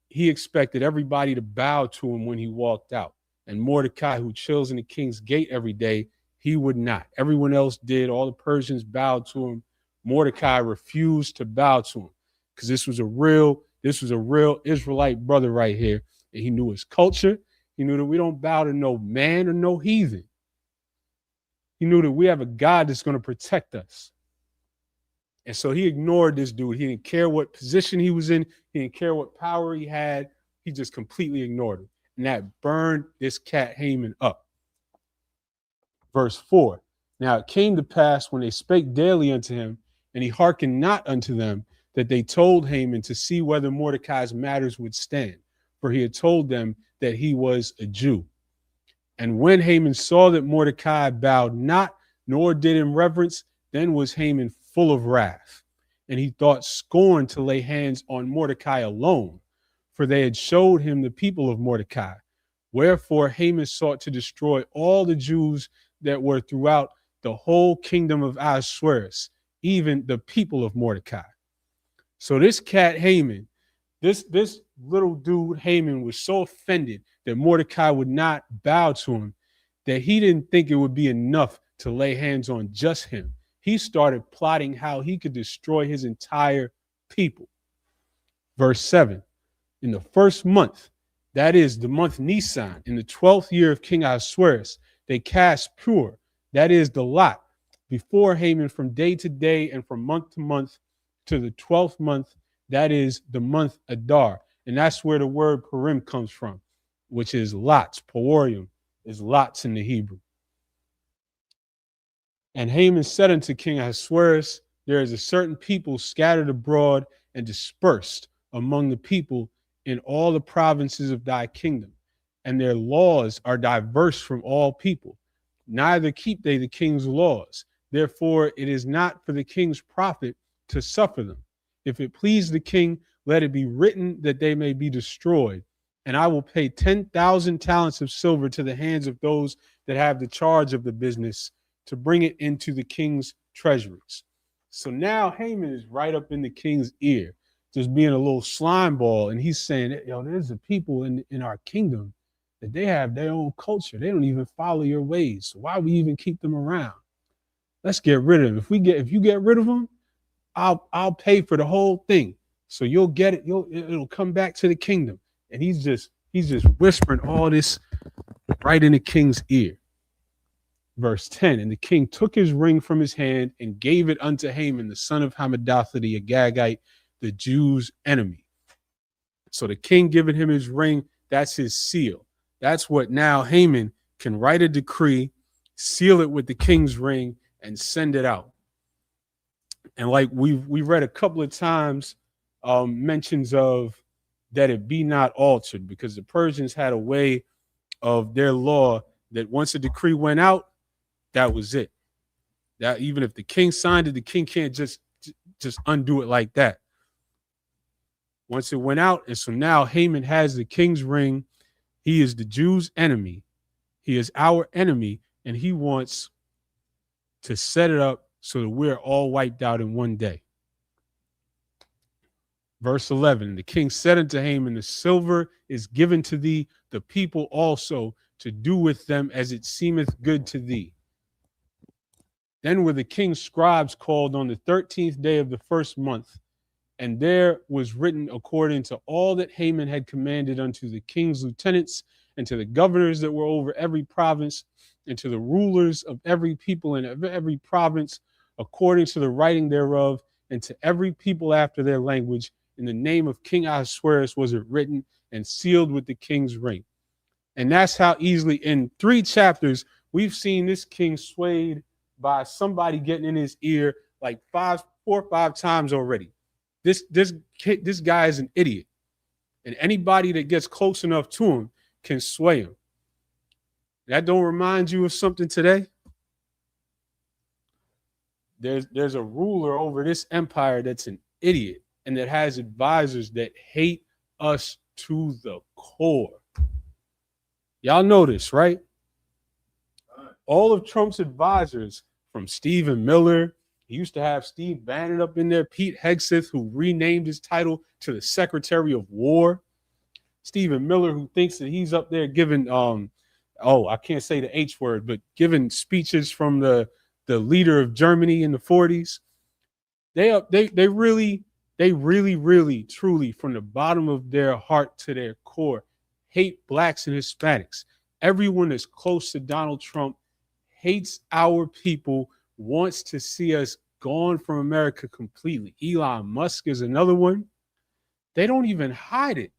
he expected everybody to bow to him when he walked out. And Mordecai, who chills in the king's gate every day, he would not. Everyone else did. All the Persians bowed to him. Mordecai refused to bow to him because this was a real Israelite brother right here. And he knew his culture. He knew that we don't bow to no man or no heathen. He knew that we have a God that's going to protect us. And so he ignored this dude. He didn't care what position he was in. He didn't care what power he had. He just completely ignored him. And that burned this cat Haman up. Verse 4. Now it came to pass when they spake daily unto him, and he hearkened not unto them, that they told Haman to see whether Mordecai's matters would stand. For he had told them that he was a Jew. And when Haman saw that Mordecai bowed not, nor did him reverence, then was Haman full of wrath. And he thought scorn to lay hands on Mordecai alone, for they had showed him the people of Mordecai. Wherefore Haman sought to destroy all the Jews that were throughout the whole kingdom of Ahasuerus, even the people of Mordecai. So this cat Haman, this little dude Haman was so offended that Mordecai would not bow to him that he didn't think it would be enough to lay hands on just him. He started plotting how he could destroy his entire people. Verse 7, in the first month, that is the month Nisan, in the 12th year of King Ahasuerus, they cast pur, that is the lot, before Haman from day to day and from month to month to the 12th month, that is the month Adar. And that's where the word Purim comes from, which is lots. Purim is lots in the Hebrew. And Haman said unto King Ahasuerus, there is a certain people scattered abroad, and dispersed among the people in all the provinces of thy kingdom, and their laws are diverse from all people. Neither keep they the king's laws. Therefore, it is not for the king's profit to suffer them. If it please the king, let it be written that they may be destroyed. And I will pay 10,000 talents of silver to the hands of those that have the charge of the business to bring it into the king's treasuries. So now Haman is right up in the king's ear, just being a little slime ball. And he's saying, yo, there's a people in our kingdom that they have their own culture. They don't even follow your ways. So why we even keep them around? Let's get rid of them. If you get rid of them, I'll pay for the whole thing. So you'll get it. It'll come back to the kingdom. And he's just whispering all this right in the king's ear. Verse 10, and the king took his ring from his hand and gave it unto Haman, the son of Hammedatha the Agagite, the Jews' enemy. So the king giving him his ring, that's his seal. That's what now Haman can write a decree, seal it with the king's ring, and send it out. And like we read a couple of times, mentions of that it be not altered, because the Persians had a way of their law that once a decree went out, that was it. That even if the king signed it, the king can't just undo it like that. Once it went out, and so now Haman has the king's ring. He is the Jews' enemy. He is our enemy, and he wants to set it up so that we're all wiped out in one day. Verse 11, the king said unto Haman, the silver is given to thee, the people also, to do with them as it seemeth good to thee. Then were the king's scribes called on the 13th day of the first month, and there was written according to all that Haman had commanded unto the king's lieutenants, and to the governors that were over every province, and to the rulers of every people in every province, according to the writing thereof, and to every people after their language. In the name of King Ahasuerus was it written and sealed with the king's ring. And that's how easily, in 3 chapters, we've seen this king swayed by somebody getting in his ear like 4 or 5 times already. This guy is an idiot. And anybody that gets close enough to him can sway him. That don't remind you of something today? There's a ruler over this empire that's an idiot and that has advisors that hate us to the core. Y'all know this, right? All of Trump's advisors, from Stephen Miller, he used to have Steve Bannon up in there, Pete Hegseth, who renamed his title to the Secretary of War. Stephen Miller, who thinks that he's up there giving, I can't say the H word, but giving speeches from the leader of Germany in the 40s. They really, truly, from the bottom of their heart to their core, hate blacks and Hispanics. Everyone that's close to Donald Trump hates our people, wants to see us gone from America completely. Elon Musk is another one. They don't even hide it.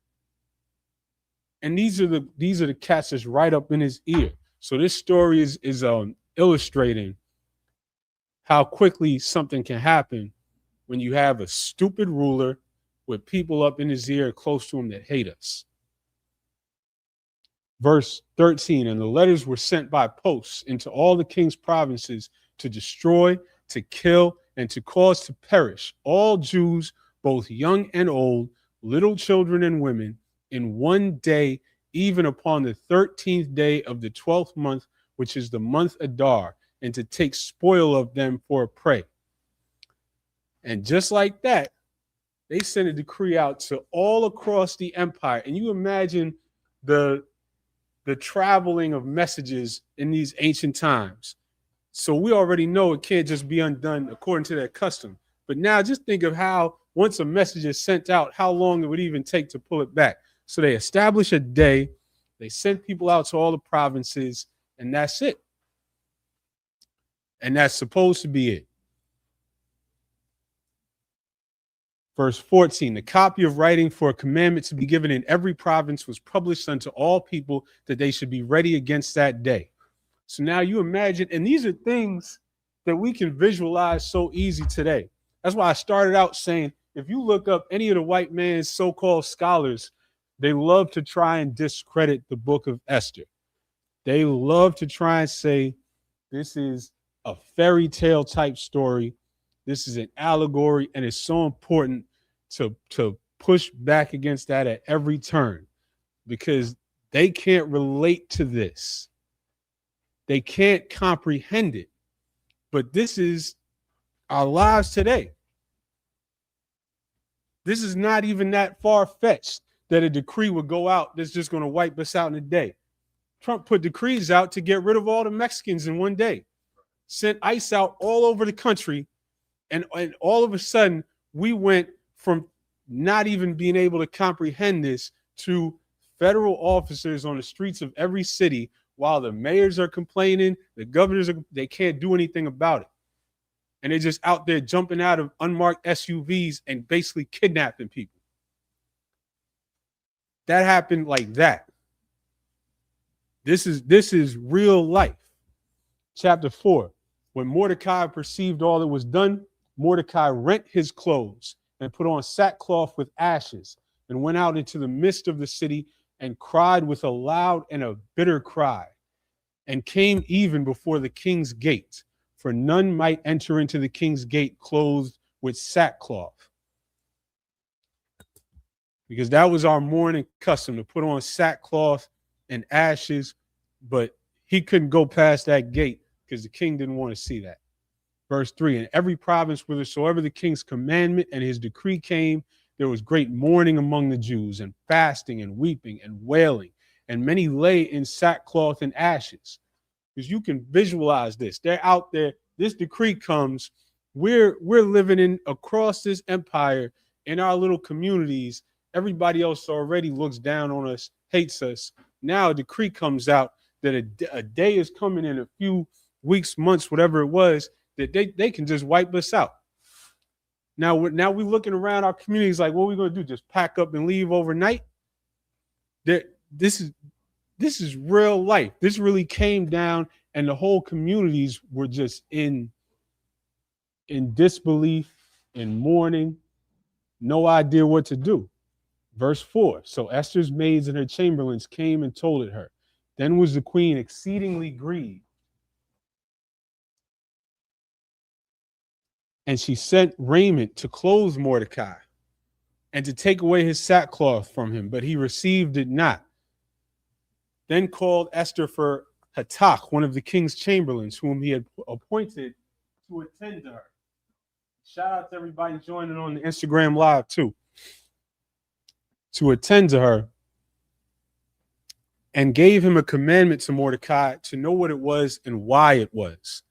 And these are the cats that's right up in his ear. So this story is illustrating how quickly something can happen when you have a stupid ruler with people up in his ear close to him that hate us. Verse 13, and the letters were sent by posts into all the king's provinces to destroy, to kill, and to cause to perish all Jews, both young and old, little children and women, in one day, even upon the 13th day of the 12th month, which is the month Adar, and to take spoil of them for a prey. And just like that, they sent a decree out to all across the empire. And you imagine the traveling of messages in these ancient times. So we already know it can't just be undone according to their custom. But now just think of how once a message is sent out, how long it would even take to pull it back. So they establish a day, they send people out to all the provinces, and that's it. And that's supposed to be it. Verse 14, the copy of writing for a commandment to be given in every province was published unto all people that they should be ready against that day. So now you imagine, and these are things that we can visualize so easy today. That's why I started out saying if you look up any of the white man's so-called scholars, they love to try and discredit the book of Esther. They love to try and say this is a fairy tale type story. This is an allegory, and it's so important to push back against that at every turn because they can't relate to this. They can't comprehend it. But this is our lives today. This is not even that far-fetched that a decree would go out that's just going to wipe us out in a day. Trump put decrees out to get rid of all the Mexicans in one day, sent ICE out all over the country, and all of a sudden we went from not even being able to comprehend this to federal officers on the streets of every city while the mayors are complaining, the governors they can't do anything about it. And they're just out there jumping out of unmarked SUVs and basically kidnapping people. That happened like that. This is real life. Chapter 4. When Mordecai perceived all that was done, Mordecai rent his clothes and put on sackcloth with ashes and went out into the midst of the city and cried with a loud and a bitter cry and came even before the king's gate, for none might enter into the king's gate clothed with sackcloth. Because that was our mourning custom, to put on sackcloth and ashes, but he couldn't go past that gate because the king didn't want to see that. Verse 3, in every province whithersoever the king's commandment and his decree came, there was great mourning among the Jews, and fasting and weeping and wailing, and many lay in sackcloth and ashes. Because you can visualize this. They're out there. This decree comes. We're living in across this empire in our little communities. Everybody else already looks down on us, hates us. Now a decree comes out that a day is coming in a few weeks, months, whatever it was, that they can just wipe us out. Now we're looking around our communities like, what are we going to do? Just pack up and leave overnight? This is real life. This really came down, and the whole communities were just in disbelief, in mourning, no idea what to do. Verse 4, so Esther's maids and her chamberlains came and told it her. Then was the queen exceedingly grieved, and she sent raiment to clothe Mordecai and to take away his sackcloth from him, but he received it not. Then called Esther for Hatach, one of the king's chamberlains, whom he had appointed to attend to her. Shout out to everybody joining on the Instagram Live too. To attend to her, and gave him a commandment to Mordecai to know what it was and why it was.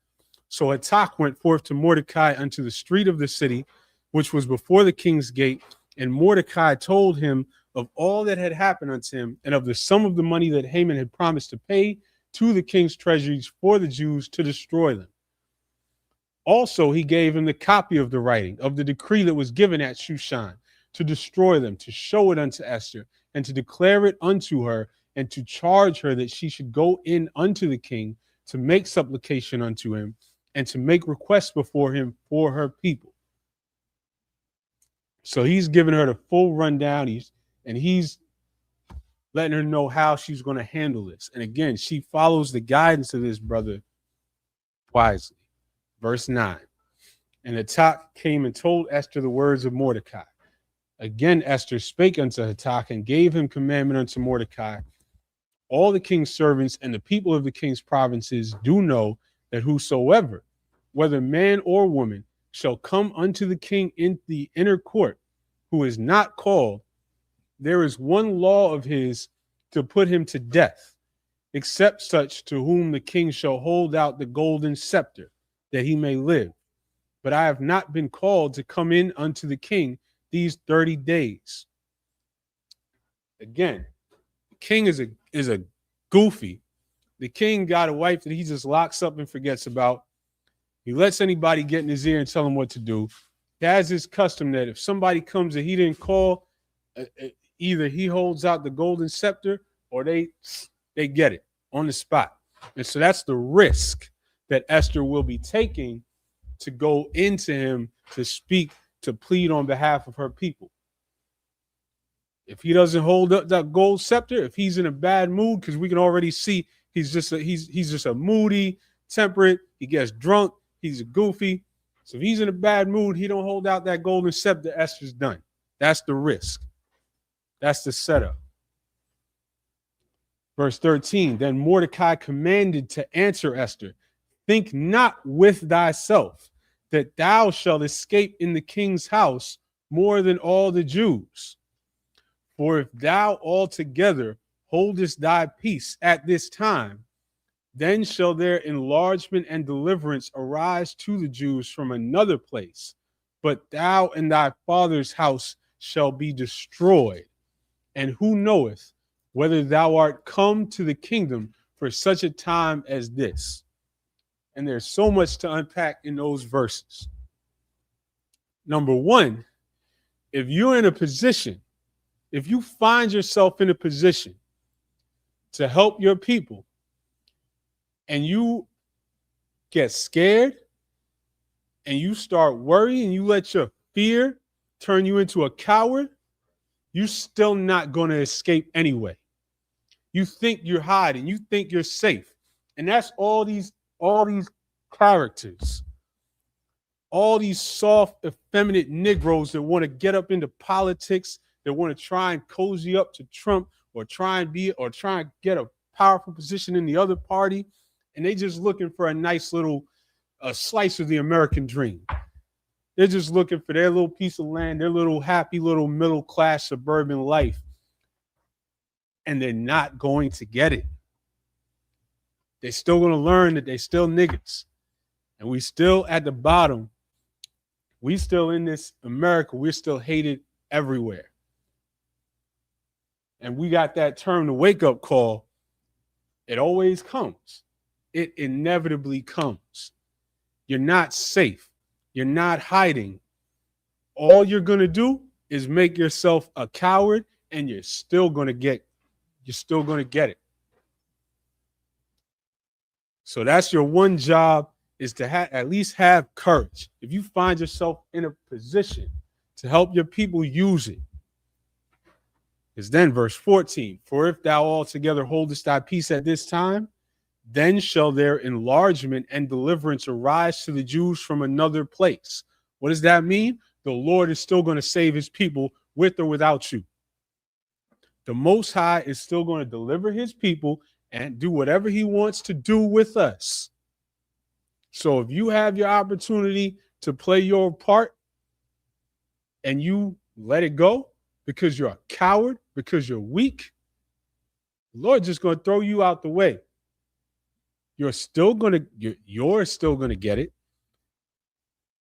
So Hatach went forth to Mordecai unto the street of the city, which was before the king's gate, and Mordecai told him of all that had happened unto him, and of the sum of the money that Haman had promised to pay to the king's treasuries for the Jews to destroy them. Also, he gave him the copy of the writing of the decree that was given at Shushan to destroy them, to show it unto Esther, and to declare it unto her, and to charge her that she should go in unto the king to make supplication unto him, and to make requests before him for her people. So he's giving her the full rundown. He's letting her know how she's going to handle this. And again, she follows the guidance of this brother wisely. Verse 9, and Hatach came and told Esther the words of Mordecai. Again, Esther spake unto Hatach and gave him commandment unto Mordecai. All the king's servants and the people of the king's provinces do know that whosoever, whether man or woman, shall come unto the king in the inner court, who is not called, there is one law of his to put him to death, except such to whom the king shall hold out the golden scepter, that he may live. But I have not been called to come in unto the king these 30 days. Again, the king is a goofy. The king got a wife that he just locks up and forgets about. He lets anybody get in his ear and tell him what to do. He has this custom that if somebody comes that he didn't call, either he holds out the golden scepter or they get it on the spot. And so that's the risk that Esther will be taking to go into him to speak to plead on behalf of her people. If he doesn't hold up that gold scepter, if he's in a bad mood, because we can already see he's just a moody, temperate, he gets drunk, he's a goofy. So if he's in a bad mood, he don't hold out that golden scepter, Esther's done. That's the risk. That's the setup. Verse 13, then Mordecai commanded to answer Esther, think not with thyself that thou shalt escape in the king's house more than all the Jews. For if thou altogether holdest thy peace at this time, then shall their enlargement and deliverance arise to the Jews from another place, but thou and thy father's house shall be destroyed. And who knoweth whether thou art come to the kingdom for such a time as this? And there's so much to unpack in those verses. Number one, if you're in a position, if you find yourself in a position to help your people and you get scared and you start worrying and you let your fear turn you into a coward, you're still not going to escape anyway. You think you're hiding, you think you're safe. And that's all these characters, all these soft, effeminate Negroes that want to get up into politics, that want to try and cozy up to Trump or try and get a powerful position in the other party. And they just looking for a nice little slice of the American dream. They're just looking for their little piece of land, their little happy little middle-class suburban life. And they're not going to get it. They're still going to learn that they still niggas. And we still at the bottom. We still in this America. We're still hated everywhere. And we got that term, the wake-up call. It always comes. It inevitably comes. You're not safe. You're not hiding. All you're going to do is make yourself a coward, and you're still going to get it. So that's your one job, is to at least have courage. If you find yourself in a position to help your people, use it. Because then verse 14, for if thou altogether holdest thy peace at this time, then shall their enlargement and deliverance arise to the Jews from another place. What does that mean? The Lord is still going to save his people with or without you. The Most High is still going to deliver his people and do whatever he wants to do with us. So if you have your opportunity to play your part and you let it go because you're a coward, because you're weak, the Lord's just going to throw you out the way. You're still going to get it.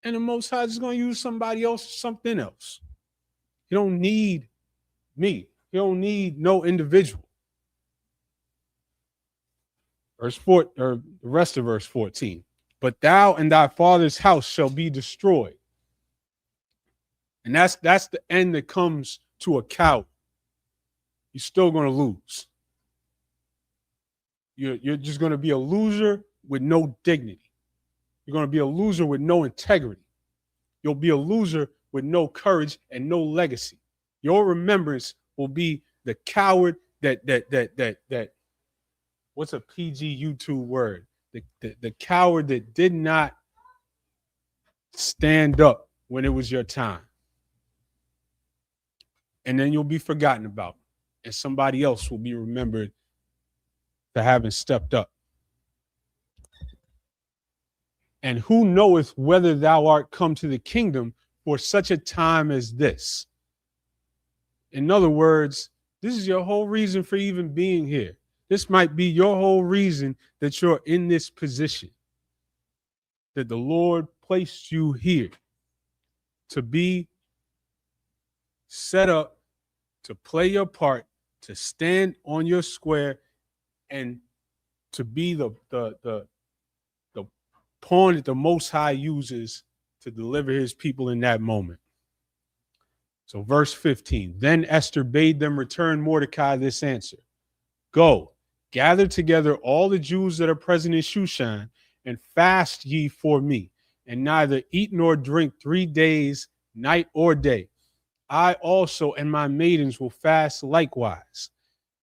And the Most High is going to use somebody else or something else. You don't need me. You don't need no individual. Verse 4, or the rest of verse 14. But thou and thy father's house shall be destroyed. And that's the end that comes to a coward. You're still going to lose. You're just going to be a loser with no dignity. You're going to be a loser with no integrity. You'll be a loser with no courage and no legacy. Your remembrance will be the coward that what's a PG YouTube word? The coward that did not stand up when it was your time. And then you'll be forgotten about. And somebody else will be remembered for having stepped up. And who knoweth whether thou art come to the kingdom for such a time as this? In other words, this is your whole reason for even being here. This might be your whole reason that you're in this position, that the Lord placed you here to be set up, to play your part, to stand on your square, and to be the pawn that the Most High uses to deliver his people in that moment. So verse 15, then Esther bade them return Mordecai this answer. Go, gather together all the Jews that are present in Shushan, and fast ye for me, and neither eat nor drink 3 days night or day. I also and my maidens will fast likewise.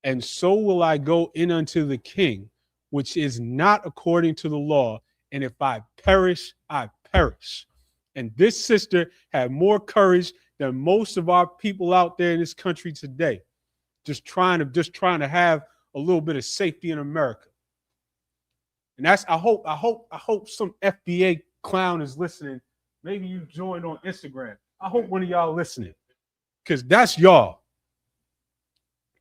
And so will I go in unto the king, which is not according to the law. And if I perish, I perish. And this sister had more courage than most of our people out there in this country today, just trying to have a little bit of safety in America. And that's I hope some FBA clown is listening. Maybe you joined on Instagram. I hope one of y'all listening, because that's y'all.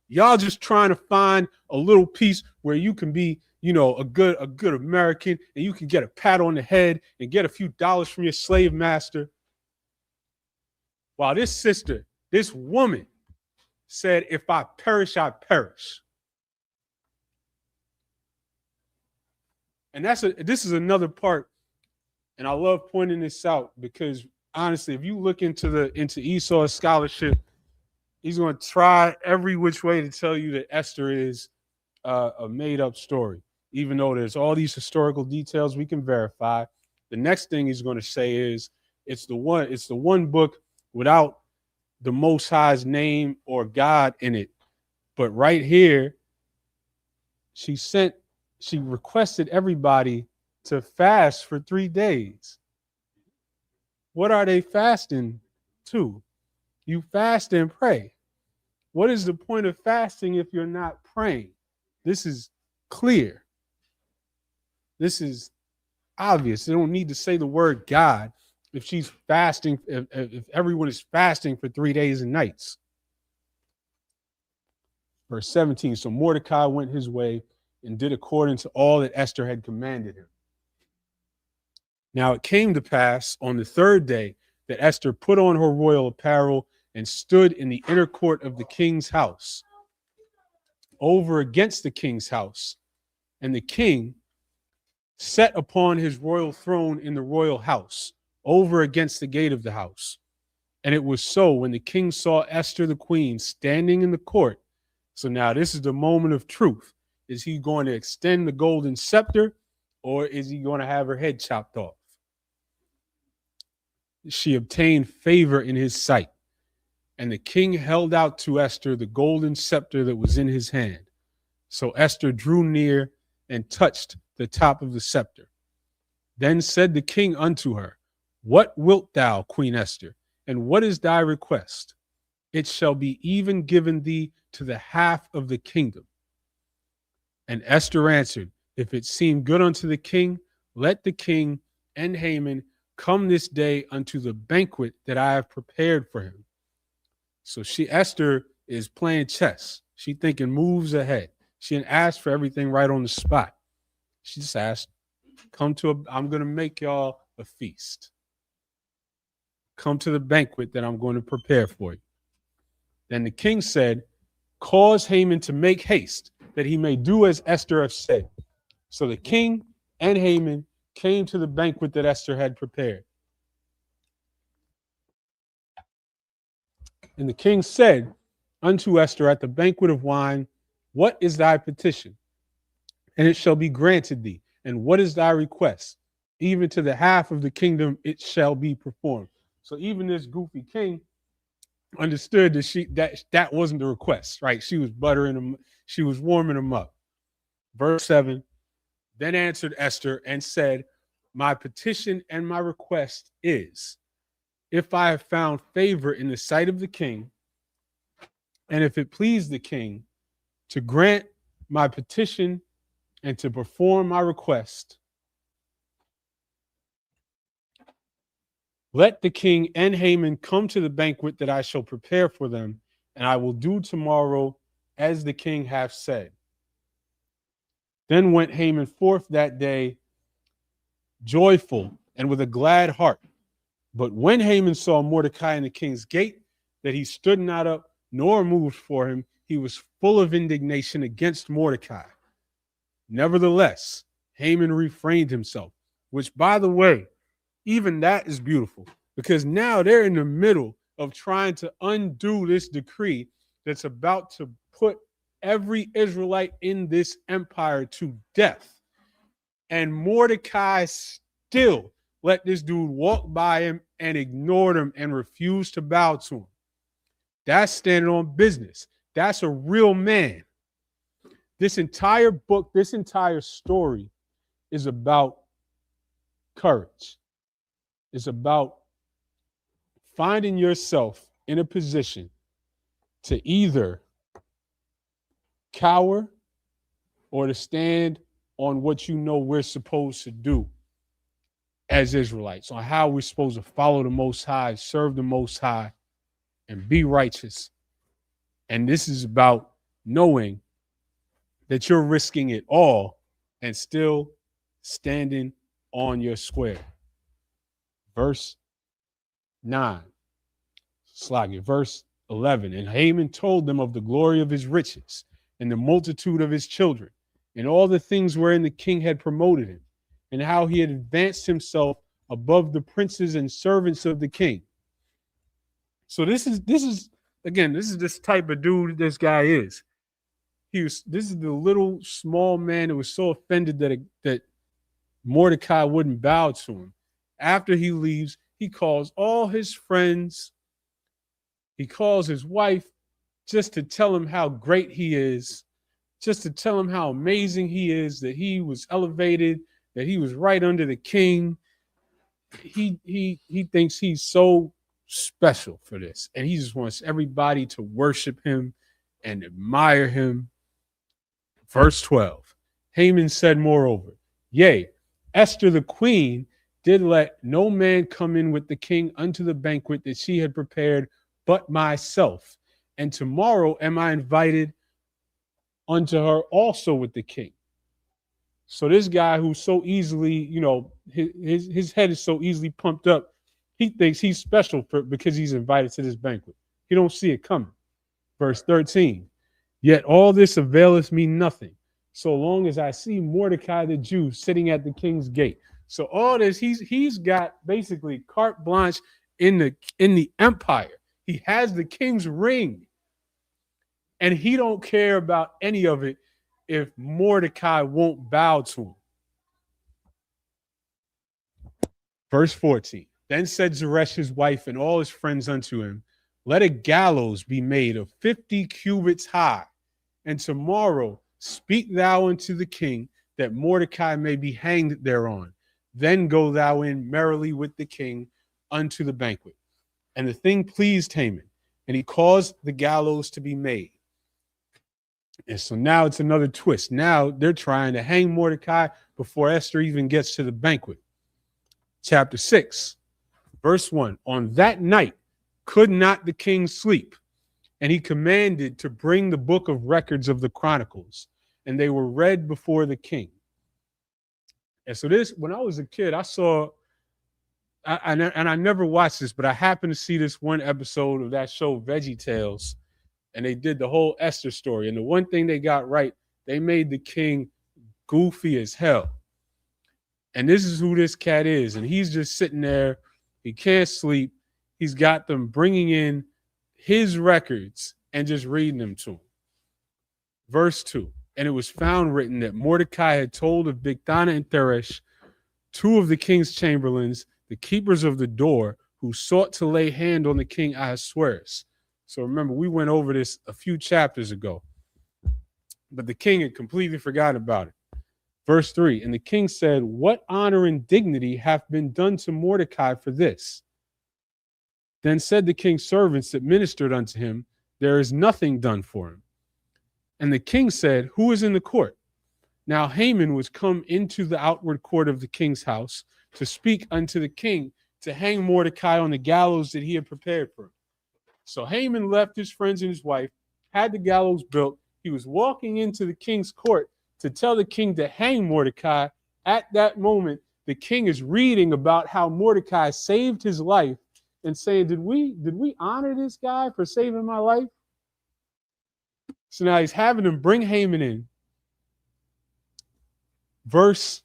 Y'all just trying to find a little piece where you can be, a good American, and you can get a pat on the head and get a few dollars from your slave master. While this sister, this woman, said, if I perish, I perish. And this is another part, and I love pointing this out because honestly, if you look into Esau's scholarship, he's going to try every which way to tell you that Esther is a made-up story, even though there's all these historical details we can verify. The next thing he's going to say is it's the one book without the Most High's name or God in it. But right here, she requested everybody to fast for 3 days. What are they fasting to? You fast and pray. What is the point of fasting if you're not praying? This is clear. This is obvious. They don't need to say the word God if she's fasting, if everyone is fasting for 3 days and nights. Verse 17, so Mordecai went his way and did according to all that Esther had commanded him. Now it came to pass on the 3rd day that Esther put on her royal apparel and stood in the inner court of the king's house, over against the king's house. And the king sat upon his royal throne in the royal house, over against the gate of the house. And it was so when the king saw Esther the queen standing in the court. So now this is the moment of truth. Is he going to extend the golden scepter, or is he going to have her head chopped off? She obtained favor in his sight. And the king held out to Esther the golden scepter that was in his hand. So Esther drew near and touched the top of the scepter. Then said the king unto her, what wilt thou, Queen Esther, and what is thy request? It shall be even given thee to the half of the kingdom. And Esther answered, if it seem good unto the king, let the king and Haman come this day unto the banquet that I have prepared for him. So Esther is playing chess. She thinking moves ahead. She didn't ask for everything right on the spot. She just asked, I'm going to make y'all a feast. Come to the banquet that I'm going to prepare for you. Then the king said, cause Haman to make haste, that he may do as Esther hath said. So the king and Haman came to the banquet that Esther had prepared. And the king said unto Esther at the banquet of wine, what is thy petition? And it shall be granted thee. And what is thy request? Even to the half of the kingdom it shall be performed. So even this goofy king understood that that wasn't the request, right? She was buttering him, she was warming him up. Verse 7, then answered Esther and said, my petition and my request is, if I have found favor in the sight of the king, and if it please the king to grant my petition and to perform my request, let the king and Haman come to the banquet that I shall prepare for them, and I will do tomorrow as the king hath said. Then went Haman forth that day joyful and with a glad heart. But when Haman saw Mordecai in the king's gate, that he stood not up nor moved for him, he was full of indignation against Mordecai. Nevertheless, Haman refrained himself, which, by the way, even that is beautiful, because now they're in the middle of trying to undo this decree that's about to put every Israelite in this empire to death. And Mordecai still let this dude walk by him and ignored him and refused to bow to him. That's standing on business. That's a real man. This entire book, this entire story is about courage. It's about finding yourself in a position to either cower or to stand on what you know we're supposed to do as Israelites, on how we're supposed to follow the Most High, serve the Most High, and be righteous. And this is about knowing that you're risking it all and still standing on your square. Verse 9. Verse 11. And Haman told them of the glory of his riches and the multitude of his children and all the things wherein the king had promoted him, and how he had advanced himself above the princes and servants of the king. So this is this type of dude this guy is. This is the little small man that was so offended that Mordecai wouldn't bow to him. After he leaves, he calls all his friends. He calls his wife just to tell him how great he is, just to tell him how amazing he is, that he was elevated, that he was right under the king. He thinks he's so special for this, and he just wants everybody to worship him and admire him. Verse 12. Haman said, moreover, yea, Esther the queen did let no man come in with the king unto the banquet that she had prepared but myself, and tomorrow am I invited unto her also with the king. So this guy who's so easily, his head is so easily pumped up, he thinks he's special because he's invited to this banquet. He don't see it coming. Verse 13, yet all this availeth me nothing, so long as I see Mordecai the Jew sitting at the king's gate. So all this, he's got basically carte blanche in the empire. He has the king's ring, and he don't care about any of it if Mordecai won't bow to him. Verse 14, then said Zeresh his wife and all his friends unto him, let a gallows be made of 50 cubits high, and tomorrow speak thou unto the king that Mordecai may be hanged thereon. Then go thou in merrily with the king unto the banquet. And the thing pleased Haman, and he caused the gallows to be made. And so now it's another twist. Now they're trying to hang Mordecai before Esther even gets to the banquet. Chapter 6, verse 1. On that night could not the king sleep, and he commanded to bring the book of records of the chronicles, and they were read before the king. And so this, when I was a kid, I saw, and I never watched this, but I happened to see this one episode of that show, Veggie Tales, and they did the whole Esther story. And the one thing they got right, they made the king goofy as hell. And this is who this cat is. And he's just sitting there. He can't sleep. He's got them bringing in his records and just reading them to him. Verse 2. And it was found written that Mordecai had told of Bigthana and Teresh, two of the king's chamberlains, the keepers of the door, who sought to lay hand on the king Ahasuerus. So remember, we went over this a few chapters ago, but the king had completely forgotten about it. Verse 3, and the king said, what honor and dignity hath been done to Mordecai for this? Then said the king's servants that ministered unto him, there is nothing done for him. And the king said, who is in the court? Now Haman was come into the outward court of the king's house to speak unto the king to hang Mordecai on the gallows that he had prepared for him. So Haman left his friends and his wife, had the gallows built. He was walking into the king's court to tell the king to hang Mordecai. At that moment, the king is reading about how Mordecai saved his life and saying, did we honor this guy for saving my life? So now he's having them bring Haman in. Verse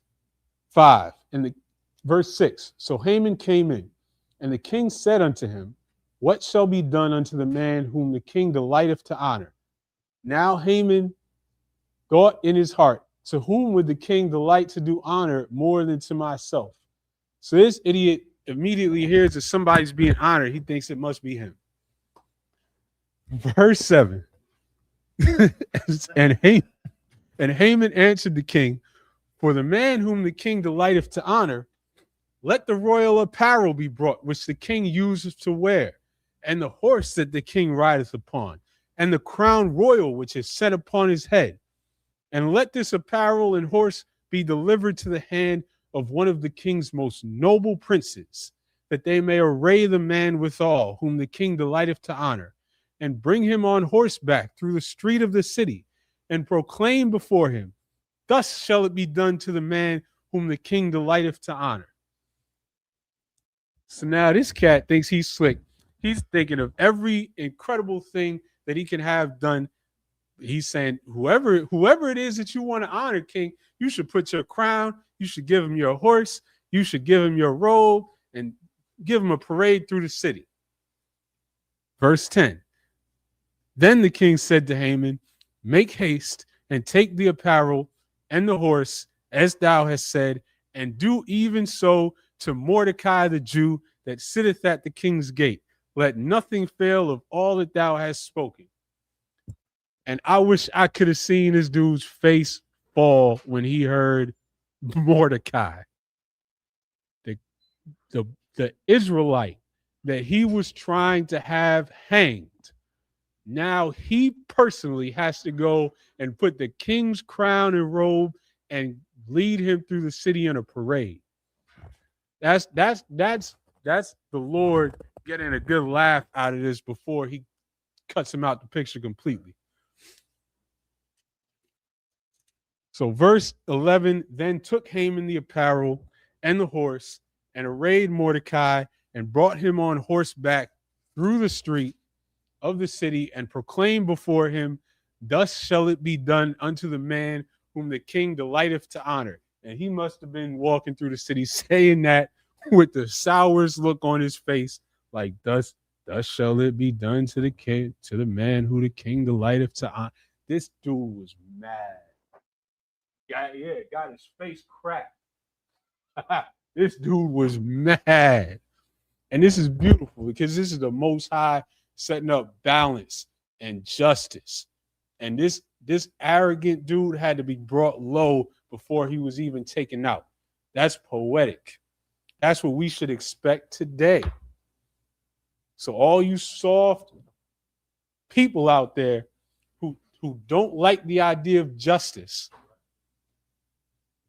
5 and verse 6. So Haman came in, and the king said unto him, what shall be done unto the man whom the king delighteth to honor? Now Haman thought in his heart, to whom would the king delight to do honor more than to myself? So this idiot immediately hears that somebody's being honored. He thinks it must be him. Verse 7. and Haman answered the king, for the man whom the king delighteth to honor, let the royal apparel be brought, which the king uses to wear, and the horse that the king rideth upon, and the crown royal which is set upon his head. And let this apparel and horse be delivered to the hand of one of the king's most noble princes, that they may array the man withal, whom the king delighteth to honor, and bring him on horseback through the street of the city, and proclaim before him, thus shall it be done to the man whom the king delighteth to honor. So now this cat thinks he's slick. He's thinking of every incredible thing that he can have done. He's saying, whoever it is that you want to honor, king, you should put your crown, you should give him your horse, you should give him your robe, and give him a parade through the city. Verse 10. Then the king said to Haman, make haste and take the apparel and the horse, as thou hast said, and do even so to Mordecai the Jew that sitteth at the king's gate. Let nothing fail of all that thou hast spoken. And I wish I could have seen this dude's face fall when he heard Mordecai, the Israelite that he was trying to have hanged. Now he personally has to go and put the king's crown and robe and lead him through the city in a parade. That's the Lord getting a good laugh out of this before he cuts him out the picture completely. So verse 11, then took Haman the apparel and the horse and arrayed Mordecai and brought him on horseback through the street of the city and proclaimed before him, thus shall it be done unto the man whom the king delighteth to honor. And he must have been walking through the city saying that with the sourest look on his face, like thus shall it be done to the king, to the man who the king delighteth to honor. This dude was mad. Got his face cracked. This dude was mad. And this is beautiful because this is the Most High setting up balance and justice. And this arrogant dude had to be brought low before he was even taken out. That's poetic. That's what we should expect today. So all you soft people out there who don't like the idea of justice,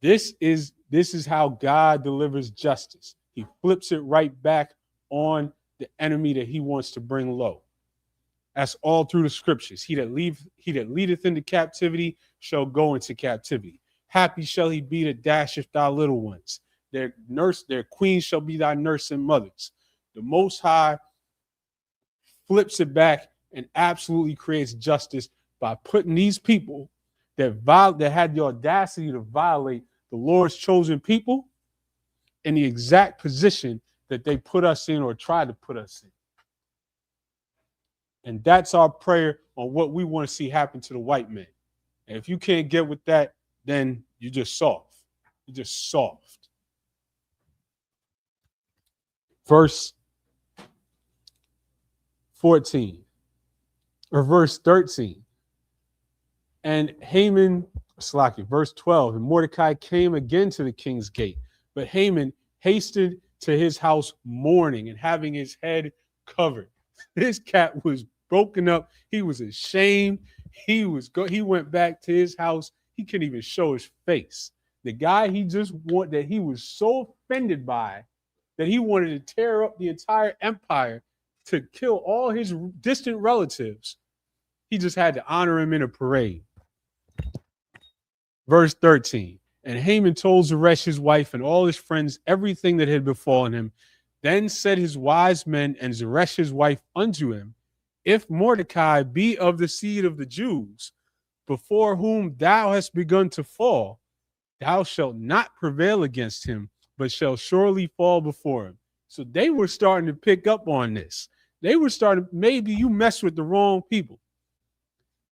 this is how God delivers justice. He flips it right back on the enemy that he wants to bring low. That's all through the scriptures. He that leadeth into captivity shall go into captivity. Happy shall he be that dasheth thy little ones. Their queen shall be thy nurse and mothers. The Most High flips it back and absolutely creates justice by putting these people that had the audacity to violate the Lord's chosen people in the exact position that they put us in or tried to put us in. And that's our prayer on what we want to see happen to the white man. And if you can't get with that, then you're just soft. You're just soft. Verse 14 or verse 13. And Haman, verse 12, and Mordecai came again to the king's gate, but Haman hasted to his house mourning and having his head covered. This cat was broken up. He was ashamed. He went back to his house. He couldn't even show his face. The guy that he was so offended by that he wanted to tear up the entire empire to kill all his distant relatives. He just had to honor him in a parade. Verse 13, and Haman told Zeresh his wife and all his friends everything that had befallen him. Then said his wise men and Zeresh his wife unto him, if Mordecai be of the seed of the Jews, before whom thou hast begun to fall, thou shalt not prevail against him, but shall surely fall before him. So they were starting to pick up on this. Maybe you mess with the wrong people.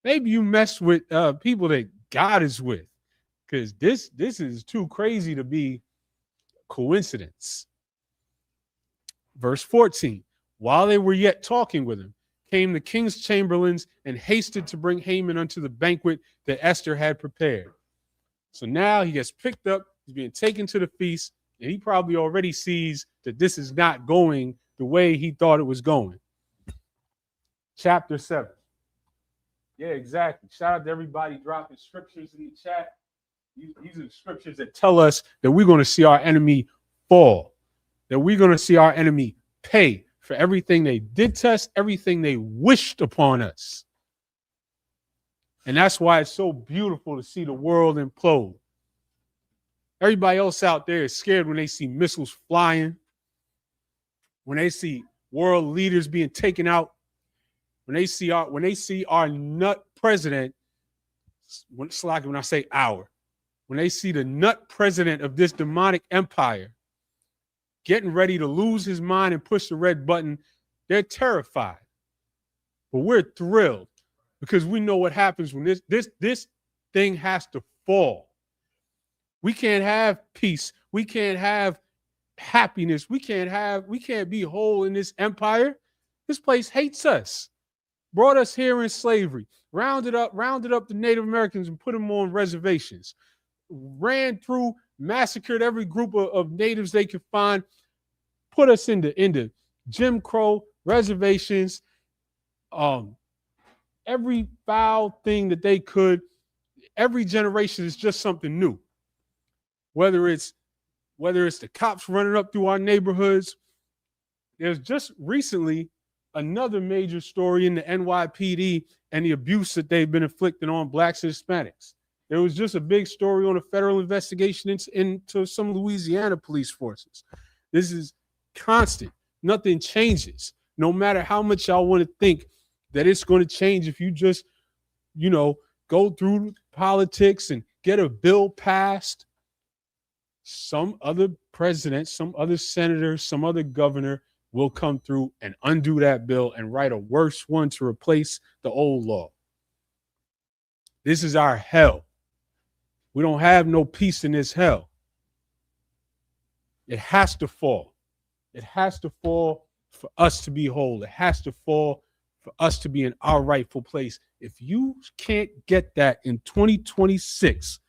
Maybe you mess with people that God is with. Because this is too crazy to be coincidence. Verse 14, while they were yet talking with him, came the king's chamberlains and hasted to bring Haman unto the banquet that Esther had prepared. So now he gets picked up, he's being taken to the feast, and he probably already sees that this is not going the way he thought it was going. Chapter 7. Yeah, exactly. Shout out to everybody dropping scriptures in the chat. These are the scriptures that tell us that we're going to see our enemy fall, that we're going to see our enemy pay for everything they did to us, everything they wished upon us. And that's why it's so beautiful to see the world implode. Everybody else out there is scared when they see missiles flying, when they see world leaders being taken out, when they see our nut president, it's like when I say our, when they see the nut president of this demonic empire getting ready to lose his mind and push the red button, they're terrified. But we're thrilled because we know what happens when this thing has to fall. We can't have peace. We can't have happiness. We can't be whole in this empire. This place hates us. Brought us here in slavery, rounded up the Native Americans and put them on reservations, ran through, massacred every group of natives they could find, put us into Jim Crow reservations, every foul thing that they could. Every generation is just something new. Whether it's the cops running up through our neighborhoods. There's just recently another major story in the NYPD and the abuse that they've been inflicting on blacks and Hispanics. There was just a big story on a federal investigation into some Louisiana police forces. This is constant. Nothing changes. No matter how much y'all want to think that it's going to change if you just, go through politics and get a bill passed. Some other president, some other senator, some other governor will come through and undo that bill and write a worse one to replace the old law. This is our hell. We don't have no peace in this hell. It has to fall. It has to fall for us to be whole. It has to fall for us to be in our rightful place. If you can't get that in 2026,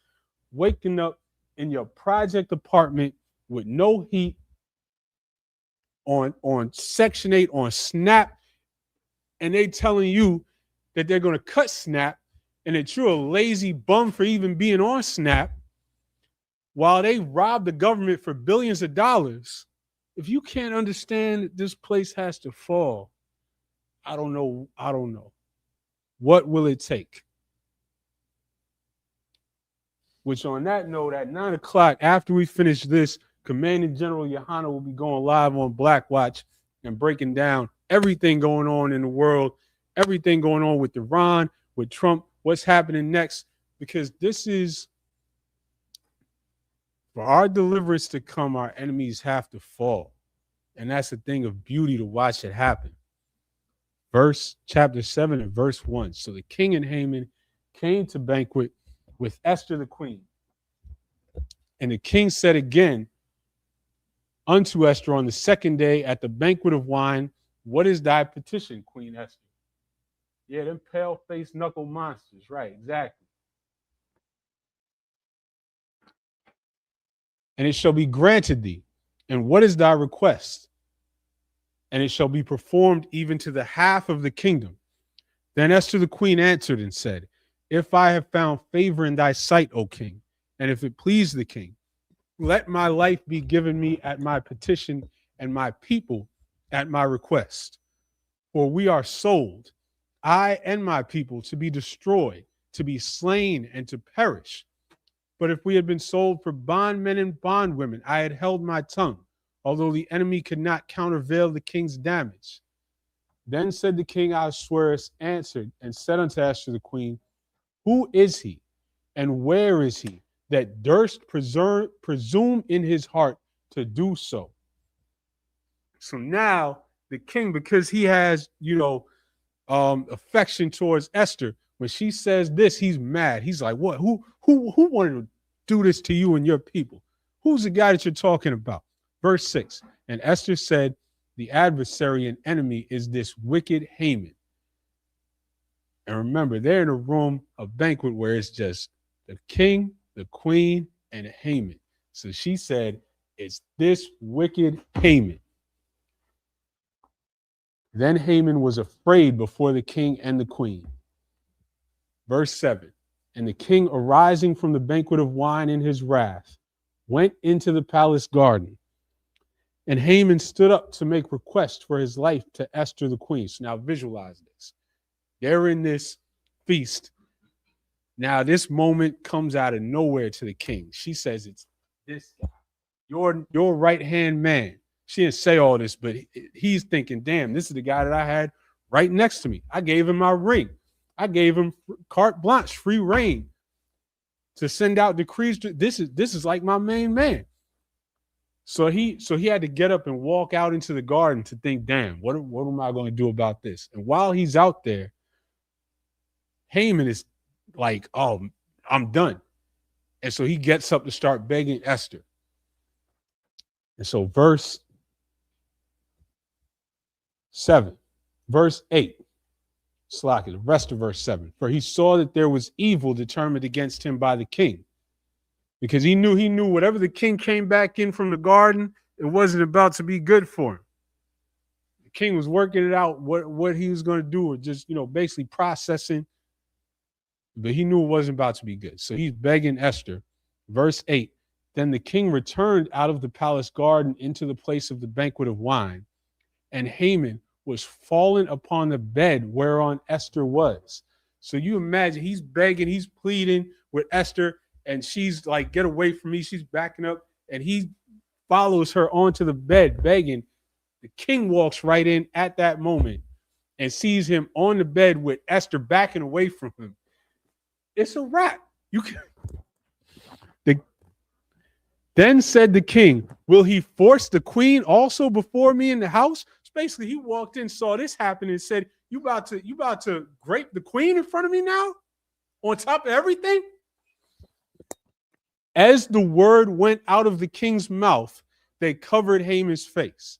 waking up in your project apartment with no heat, on Section 8, on SNAP, and they telling you that they're going to cut SNAP and that you're a lazy bum for even being on SNAP while they rob the government for billions of dollars. If you can't understand that this place has to fall, I don't know. What will it take? Which on that note, at 9 o'clock, after we finish this, Commanding General Yohana will be going live on Black Watch and breaking down everything going on in the world, everything going on with Iran, with Trump, what's happening next, because this is, for our deliverance to come, our enemies have to fall. And that's a thing of beauty to watch it happen. Chapter 7 and verse 1. So the king and Haman came to banquet with Esther the queen. And the king said again unto Esther on the second day at the banquet of wine, what is thy petition, Queen Esther? Yeah, them pale-faced knuckle monsters. Right, exactly. And it shall be granted thee. And what is thy request? And it shall be performed even to the half of the kingdom. Then Esther the queen answered and said, if I have found favor in thy sight, O king, and if it please the king, let my life be given me at my petition and my people at my request. For we are sold, I and my people, to be destroyed, to be slain, and to perish. But if we had been sold for bondmen and bondwomen, I had held my tongue, although the enemy could not countervail the king's damage. Then said the king Ahasuerus, answered and said unto Esther the queen, who is he, and where is he, that durst presume in his heart to do so? So now the king, because he has, affection towards Esther, when she says this, he's mad. He's like, what? Who wanted to do this to you and your people? Who's the guy that you're talking about? Verse 6, and Esther said, the adversary and enemy is this wicked Haman. And remember, they're in a room, a banquet where it's just the king, the queen, and Haman. So she said, it's this wicked Haman. Then Haman was afraid before the king and the queen. Verse 7, and the king, arising from the banquet of wine in his wrath, went into the palace garden. And Haman stood up to make request for his life to Esther the queen. So now visualize this. They're in this feast. Now this moment comes out of nowhere to the king. She says, it's this guy, your right-hand man. She didn't say all this, but he's thinking, damn, this is the guy that I had right next to me. I gave him my ring. I gave him carte blanche, free reign to send out decrees. This is like my main man. So he had to get up and walk out into the garden to think, damn, what am I going to do about this? And while he's out there, Haman is like, oh, I'm done. And so he gets up to start begging Esther. And so verse 8, the rest of verse 7. For he saw that there was evil determined against him by the king, because he knew whatever the king came back in from the garden, it wasn't about to be good for him. The king was working it out, what he was going to do, or just, basically processing, but he knew it wasn't about to be good. So he's begging Esther. Verse 8, then the king returned out of the palace garden into the place of the banquet of wine, and Haman was fallen upon the bed whereon Esther was. So you imagine he's begging, he's pleading with Esther, and she's like, get away from me. She's backing up, and he follows her onto the bed begging. The king walks right in at that moment and sees him on the bed with Esther backing away from him. It's a wrap. Then said the king, will he force the queen also before me in the house? So basically, he walked in, saw this happen, and said, you about to grape the queen in front of me now? On top of everything? As the word went out of the king's mouth, they covered Haman's face.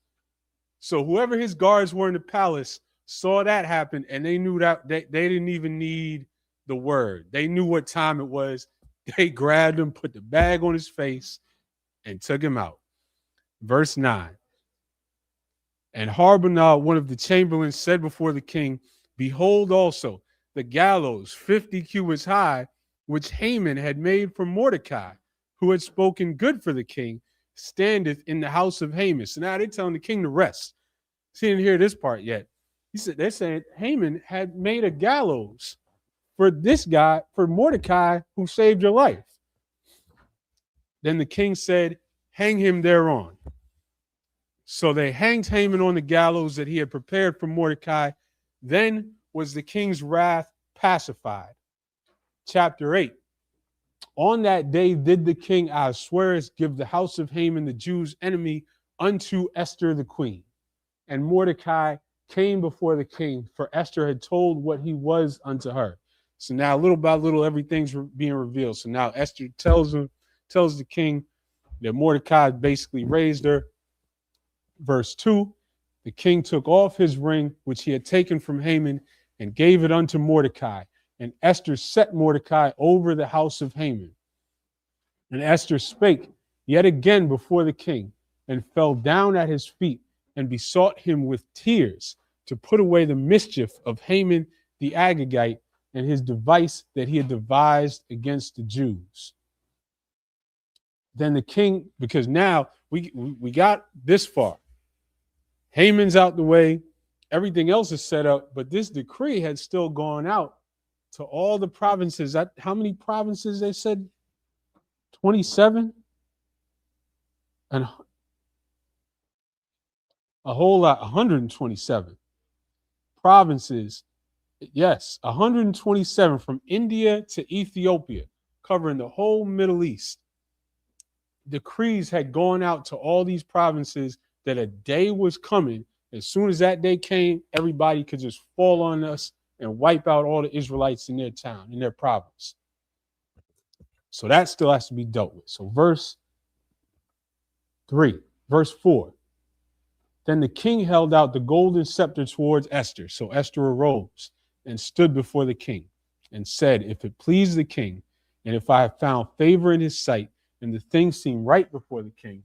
So whoever his guards were in the palace saw that happen, and they knew that they didn't even need the word. They knew what time it was. They grabbed him, put the bag on his face, and took him out. Verse 9. And Harbonah, one of the chamberlains, said before the king, behold also the gallows 50 cubits high, which Haman had made for Mordecai, who had spoken good for the king, standeth in the house of Haman. So now they're telling the king to rest. She didn't hear this part yet. They're saying Haman had made a gallows for this guy, for Mordecai, who saved your life. Then the king said, hang him thereon. So they hanged Haman on the gallows that he had prepared for Mordecai. Then was the king's wrath pacified. Chapter 8. On that day did the king Ahasuerus give the house of Haman, the Jews' enemy, unto Esther the queen. And Mordecai came before the king, for Esther had told what he was unto her. So now little by little, everything's being revealed. So now Esther tells the king that Mordecai basically raised her. Verse 2, the king took off his ring, which he had taken from Haman, and gave it unto Mordecai. And Esther set Mordecai over the house of Haman. And Esther spake yet again before the king, and fell down at his feet, and besought him with tears to put away the mischief of Haman the Agagite, and his device that he had devised against the Jews. Then the king, because now we got this far. Haman's out the way. Everything else is set up, but this decree had still gone out to all the provinces. How many provinces they said? 27? And a whole lot, 127 provinces. Yes, 127 from India to Ethiopia, covering the whole Middle East. Decrees had gone out to all these provinces that a day was coming. As soon as that day came, everybody could just fall on us and wipe out all the Israelites in their town, in their province. So that still has to be dealt with. So verse 4. Then the king held out the golden scepter towards Esther. So Esther arose and stood before the king and said, if it please the king, and if I have found favor in his sight, and the thing seemed right before the king.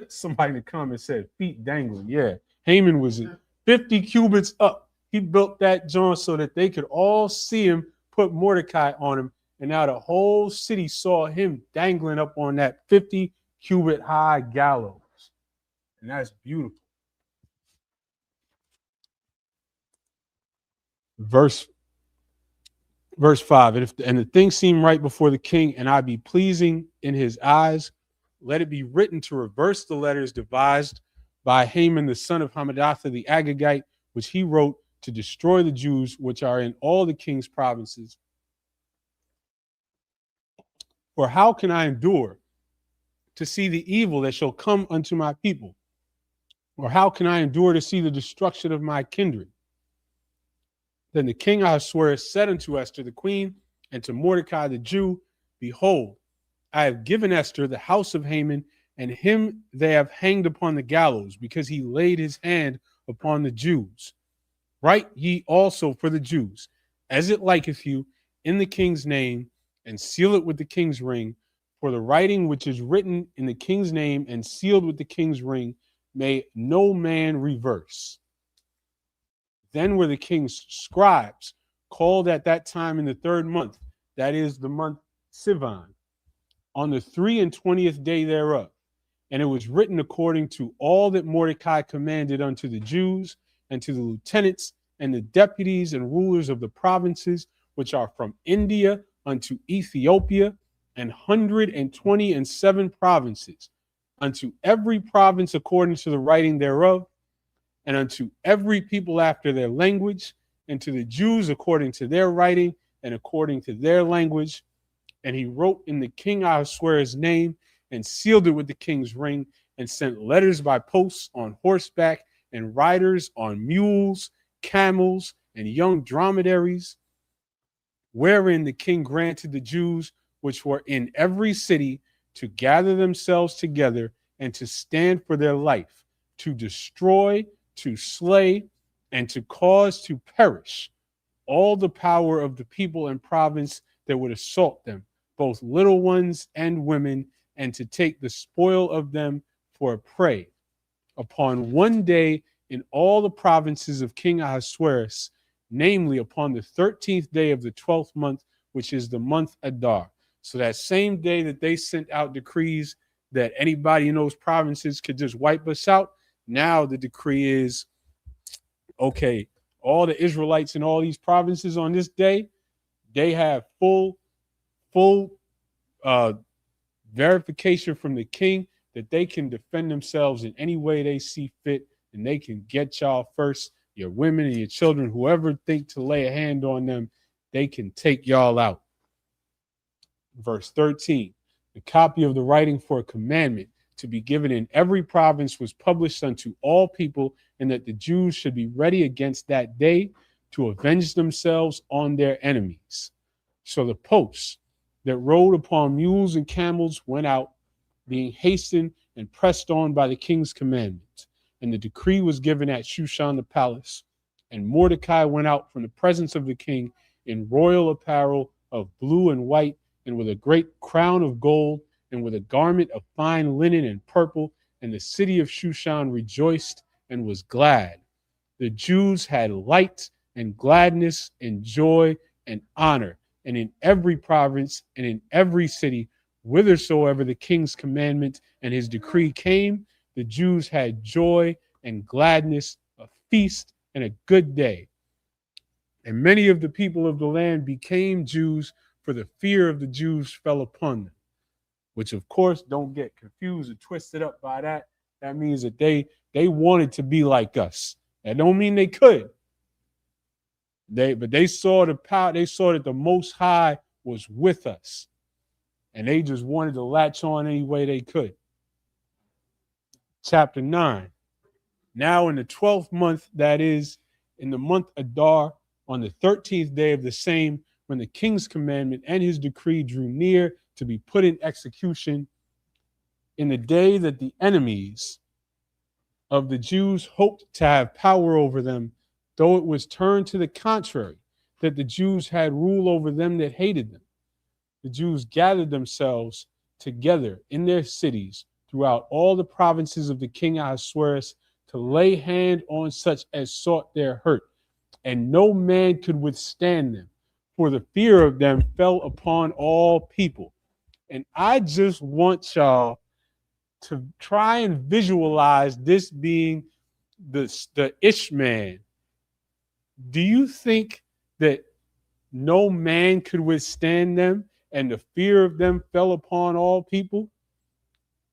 Somebody in the comments said, feet dangling. Yeah, Haman was 50 cubits up. He built that joint so that they could all see him, put Mordecai on him, and now the whole city saw him dangling up on that 50 cubit high gallows. And that's beautiful. Verse 5, and the thing seemed right before the king, and I be pleasing in his eyes, let it be written to reverse the letters devised by Haman the son of Hammedatha the Agagite, which he wrote to destroy the Jews which are in all the king's provinces. For how can I endure to see the evil that shall come unto my people? Or how can I endure to see the destruction of my kindred? Then the king Ahasuerus said unto Esther the queen and to Mordecai the Jew, behold, I have given Esther the house of Haman, and him they have hanged upon the gallows, because he laid his hand upon the Jews. Write ye also for the Jews, as it liketh you, in the king's name, and seal it with the king's ring. For the writing which is written in the king's name and sealed with the king's ring may no man reverse. Then were the king's scribes called at that time in the 3rd month, that is the month Sivan, on the 23rd day thereof. And it was written according to all that Mordecai commanded unto the Jews and to the lieutenants and the deputies and rulers of the provinces which are from India unto Ethiopia, and 127 provinces, unto every province according to the writing thereof, and unto every people after their language, and to the Jews according to their writing and according to their language. And he wrote in the king Ahasuerus' name and sealed it with the king's ring, and sent letters by posts on horseback and riders on mules, camels, and young dromedaries, wherein the king granted the Jews which were in every city to gather themselves together and to stand for their life, to destroy, to slay, and to cause to perish all the power of the people and province that would assault them, both little ones and women, and to take the spoil of them for a prey. Upon one day in all the provinces of King Ahasuerus, namely upon the 13th day of the 12th month, which is the month Adar. So that same day that they sent out decrees that anybody in those provinces could just wipe us out, now the decree is, okay, all the Israelites in all these provinces on this day, they have full verification from the king that they can defend themselves in any way they see fit, and they can get y'all first, your women and your children, whoever think to lay a hand on them, they can take y'all out. Verse 13, the copy of the writing for a commandment to be given in every province was published unto all people, and that the Jews should be ready against that day to avenge themselves on their enemies. So the posts that rode upon mules and camels went out, being hastened and pressed on by the king's commandment. And the decree was given at Shushan the palace. And Mordecai went out from the presence of the king in royal apparel of blue and white, and with a great crown of gold, and with a garment of fine linen and purple. And the city of Shushan rejoiced and was glad. The Jews had light and gladness and joy and honor, and in every province and in every city, whithersoever the king's commandment and his decree came, the Jews had joy and gladness, a feast and a good day. And many of the people of the land became Jews, for the fear of the Jews fell upon them. Which, of course, don't get confused or twisted up by that. That means that they wanted to be like us. That don't mean they could. But they saw the power. They saw that the Most High was with us, and they just wanted to latch on any way they could. Chapter 9. Now in the 12th month, that is, in the month Adar, on the 13th day of the same, when the king's commandment and his decree drew near to be put in execution, in the day that the enemies of the Jews hoped to have power over them, though it was turned to the contrary, that the Jews had rule over them that hated them. The Jews gathered themselves together in their cities throughout all the provinces of the king Ahasuerus to lay hand on such as sought their hurt, and no man could withstand them, for the fear of them fell upon all people. And I just want y'all to try and visualize this being the Ishman. Do you think that no man could withstand them and the fear of them fell upon all people?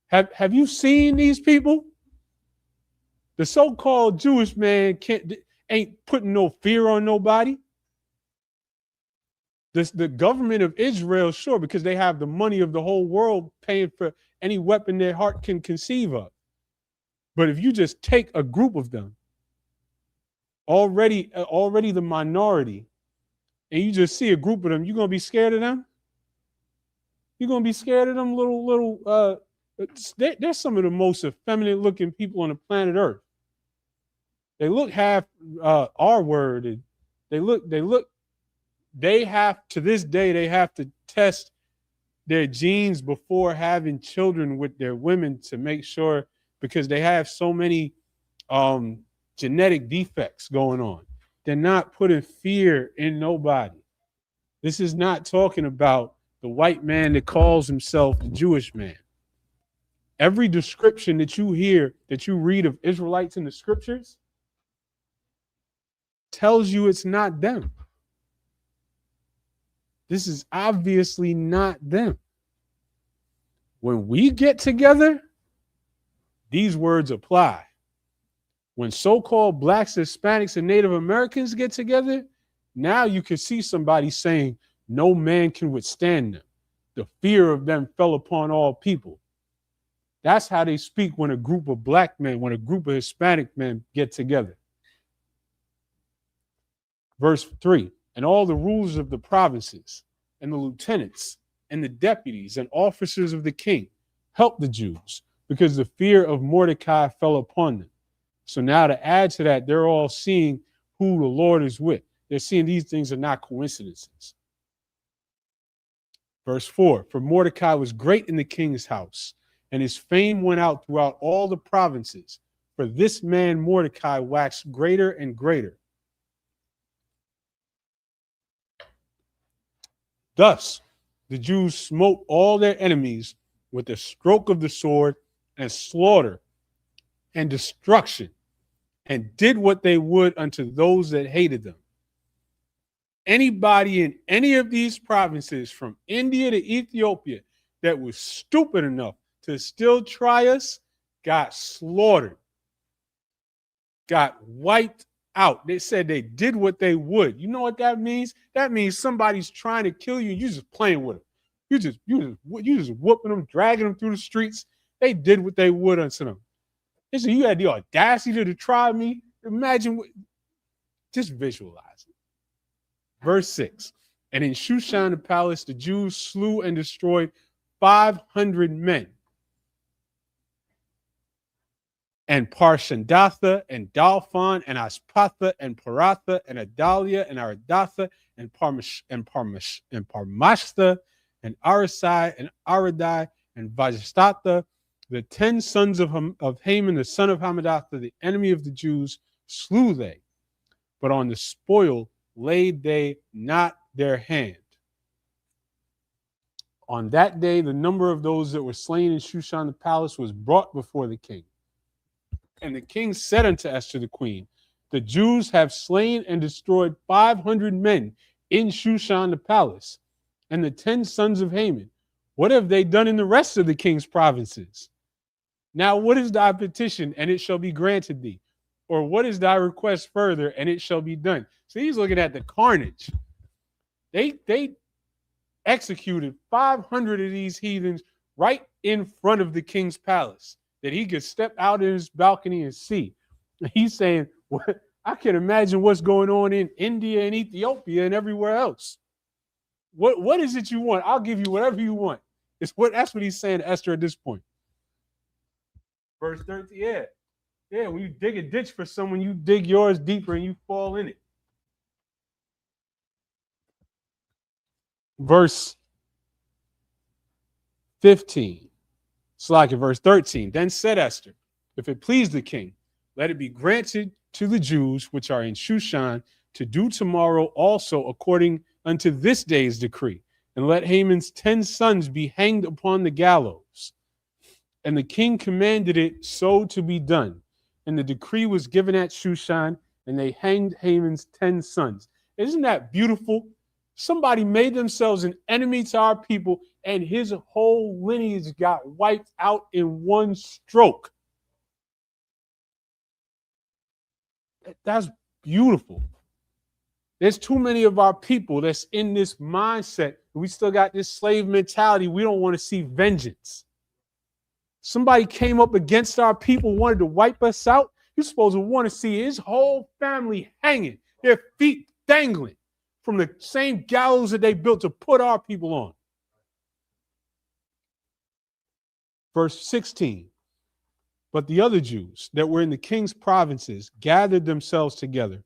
Have you seen these people? The so-called Jewish man ain't putting no fear on nobody. The government of Israel, sure, because they have the money of the whole world paying for any weapon their heart can conceive of. But if you just take a group of them, already the minority, and you just see a group of them, you're gonna be scared of them? You're gonna be scared of them little they're some of the most effeminate looking people on the planet Earth. They look half R word. They have to this day, they have to test their genes before having children with their women to make sure, because they have so many genetic defects going on. They're not putting fear in nobody. This is not talking about the white man that calls himself the Jewish man. Every description that you hear, that you read of Israelites in the scriptures, tells you it's not them. This is obviously not them. When we get together, these words apply. When so-called blacks, Hispanics, and Native Americans get together, now you can see somebody saying, no man can withstand them. The fear of them fell upon all people. That's how they speak when a group of black men, when a group of Hispanic men get together. Verse 3, and all the rulers of the provinces and the lieutenants and the deputies and officers of the king helped the Jews, because the fear of Mordecai fell upon them. So now to add to that, they're all seeing who the Lord is with. They're seeing these things are not coincidences. Verse 4, for Mordecai was great in the king's house, and his fame went out throughout all the provinces. For this man Mordecai waxed greater and greater. Thus the Jews smote all their enemies with the stroke of the sword, and slaughter and destruction, and did what they would unto those that hated them. Anybody in any of these provinces, from India to Ethiopia, that was stupid enough to still try us, got slaughtered, got wiped out. They said they did what they would. You know what that means? That means somebody's trying to kill you, and you just playing with them. You just whooping them, dragging them through the streets. They did what they would unto them. They said, you had the audacity to try me. Imagine just visualize it. Verse 6, and in Shushan the palace, the Jews slew and destroyed 500 men. And Parshandatha, and Dalphon, and Aspatha, and Paratha, and Adalia, and Aradatha, and Parmashtha, and Arasai, and Aradai, and Vajastatha, the 10 sons of Haman, the son of Hammedatha, the enemy of the Jews, slew they. But on the spoil laid they not their hand. On that day, the number of those that were slain in Shushan the palace was brought before the king. And the king said unto Esther the queen, the Jews have slain and destroyed 500 men in Shushan the palace, and the 10 sons of Haman. What have they done in the rest of the king's provinces? Now what is thy petition, and it shall be granted thee? Or what is thy request further, and it shall be done? So he's looking at the carnage. They executed 500 of these heathens right in front of the king's palace, that he could step out in his balcony and see. He's saying, what? I can imagine what's going on in India and Ethiopia and everywhere else. What is it you want? I'll give you whatever you want. That's what he's saying to Esther at this point. Verse 13, yeah, Yeah, when you dig a ditch for someone, you dig yours deeper and you fall in it. Verse 15. Verse 13. Then said Esther, if it please the king, let it be granted to the Jews which are in Shushan to do tomorrow also according unto this day's decree, and let Haman's 10 sons be hanged upon the gallows. And the king commanded it so to be done. And the decree was given at Shushan, and they hanged Haman's 10 sons. Isn't that beautiful? Somebody made themselves an enemy to our people, and his whole lineage got wiped out in one stroke. That's beautiful. There's too many of our people that's in this mindset. We still got this slave mentality. We don't want to see vengeance. Somebody came up against our people, wanted to wipe us out. You're supposed to want to see his whole family hanging, their feet dangling from the same gallows that they built to put our people on. Verse 16. But the other Jews that were in the king's provinces gathered themselves together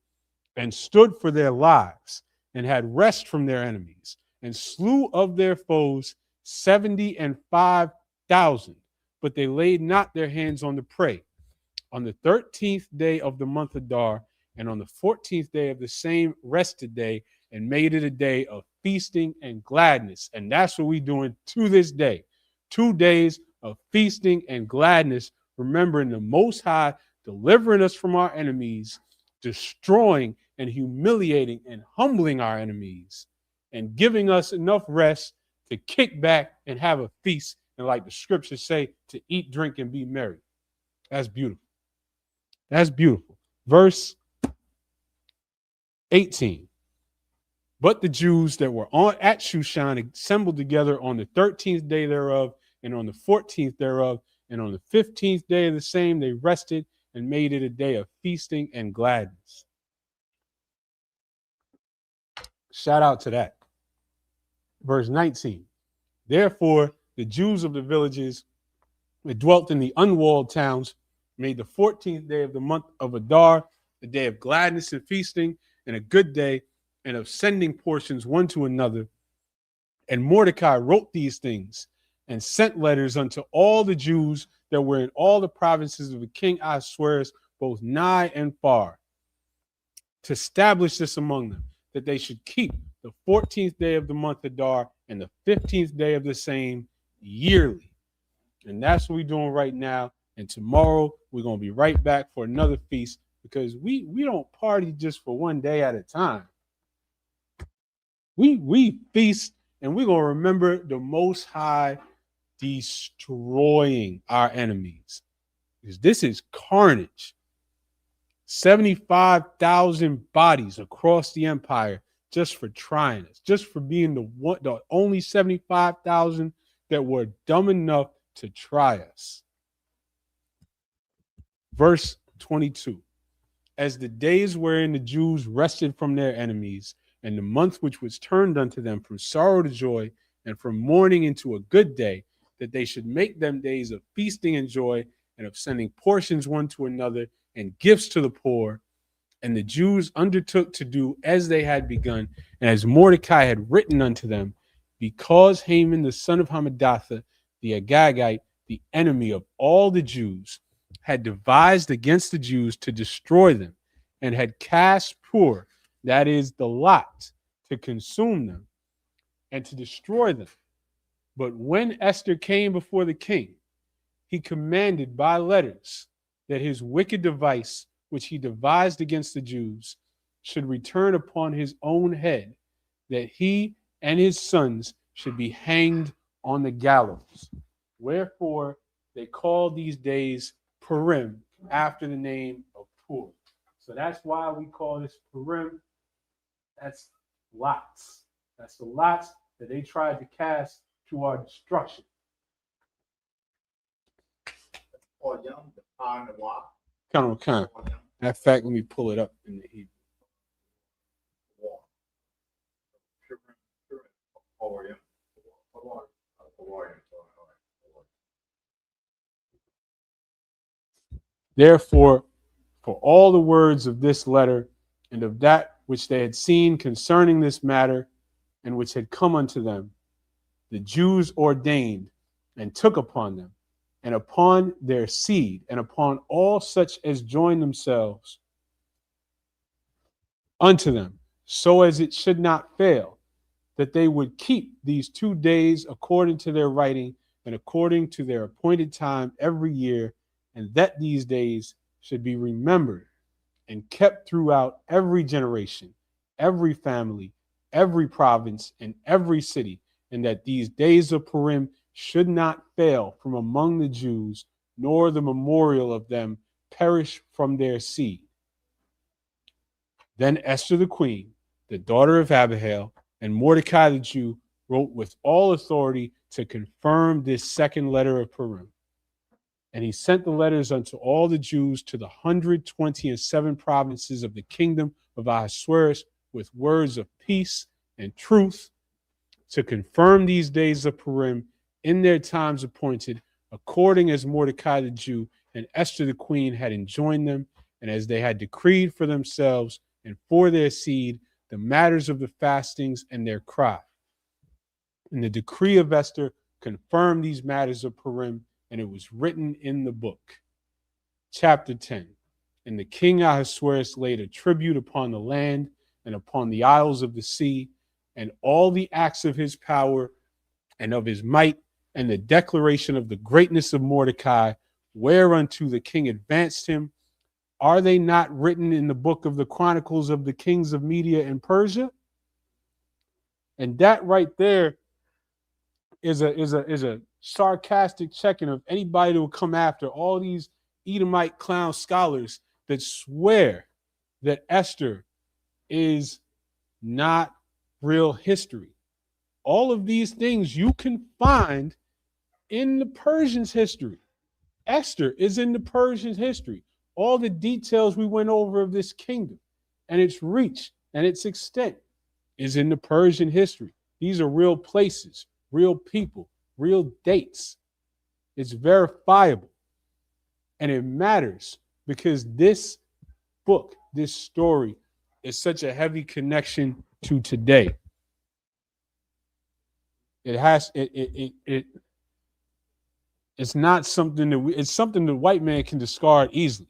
and stood for their lives and had rest from their enemies and slew of their foes 75,000. But they laid not their hands on the prey. On the 13th day of the month Adar, and on the 14th day of the same rested day, and made it a day of feasting and gladness. And that's what we're doing to this day. 2 days of feasting and gladness, remembering the Most High, delivering us from our enemies, destroying and humiliating and humbling our enemies, and giving us enough rest to kick back and have a feast. And like the scriptures say, to eat, drink, and be merry. That's beautiful. That's beautiful. Verse 18. But the Jews that were at Shushan assembled together on the 13th day thereof, and on the 14th thereof, and on the 15th day of the same, they rested and made it a day of feasting and gladness. Shout out to that. Verse 19. Therefore, the Jews of the villages that dwelt in the unwalled towns made the 14th day of the month of Adar a day of gladness and feasting, and a good day, and of sending portions one to another. And Mordecai wrote these things and sent letters unto all the Jews that were in all the provinces of the king Ahasuerus, both nigh and far, to establish this among them, that they should keep the 14th day of the month Adar and the 15th day of the same yearly. And that's what we're doing right now. And tomorrow we're going to be right back for another feast, because we don't party just for one day at a time. We feast, and we're going to remember the Most High destroying our enemies, because this is carnage. 75,000 bodies across the empire just for trying us, just for being the only 75,000 that were dumb enough to try us. Verse 22. As the days wherein the Jews rested from their enemies, and the month which was turned unto them from sorrow to joy, and from mourning into a good day, that they should make them days of feasting and joy, and of sending portions one to another, and gifts to the poor. And the Jews undertook to do as they had begun, and as Mordecai had written unto them, because Haman the son of Hammedatha, the Agagite, the enemy of all the Jews, had devised against the Jews to destroy them, and had cast Pur, that is the lot, to consume them and to destroy them. But when Esther came before the king, he commanded by letters that his wicked device, which he devised against the Jews, should return upon his own head, that he and his sons should be hanged on the gallows. Wherefore they call these days Purim, after the name of Pur. So that's why we call this Purim. That's lots. That's the lots that they tried to cast to our destruction. Kind of. That fact, let me pull it up in the Hebrew. Therefore, for all the words of this letter and of that which they had seen concerning this matter and which had come unto them, the Jews ordained and took upon them and upon their seed and upon all such as join themselves unto them, so as it should not fail, that they would keep these 2 days according to their writing and according to their appointed time every year, and that these days should be remembered and kept throughout every generation, every family, every province, and every city, and that these days of Purim should not fail from among the Jews, nor the memorial of them perish from their seed. Then Esther the queen, the daughter of Abihail, and Mordecai the Jew wrote with all authority to confirm this second letter of Purim. And he sent the letters unto all the Jews to the 127 provinces of the kingdom of Ahasuerus with words of peace and truth to confirm these days of Purim in their times appointed, according as Mordecai the Jew and Esther the queen had enjoined them, and as they had decreed for themselves and for their seed the matters of the fastings and their cry. And the decree of Esther confirmed these matters of Purim, and it was written in the book. Chapter 10. And the king Ahasuerus laid a tribute upon the land and upon the isles of the sea, and all the acts of his power and of his might, and the declaration of the greatness of Mordecai, whereunto the king advanced him. Are they not written in the book of the Chronicles of the kings of Media and Persia? And that right there is a sarcastic checking of anybody that will come after all these Edomite clown scholars that swear that Esther is not real history. All of these things you can find in the Persians' history. Esther is in the Persians' history. All the details we went over of this kingdom and its reach and its extent is in the Persian history. These are real places, real people, real dates. It's verifiable. And it matters because this book, this story, is such a heavy connection to today. It's not something that it's something the white man can discard easily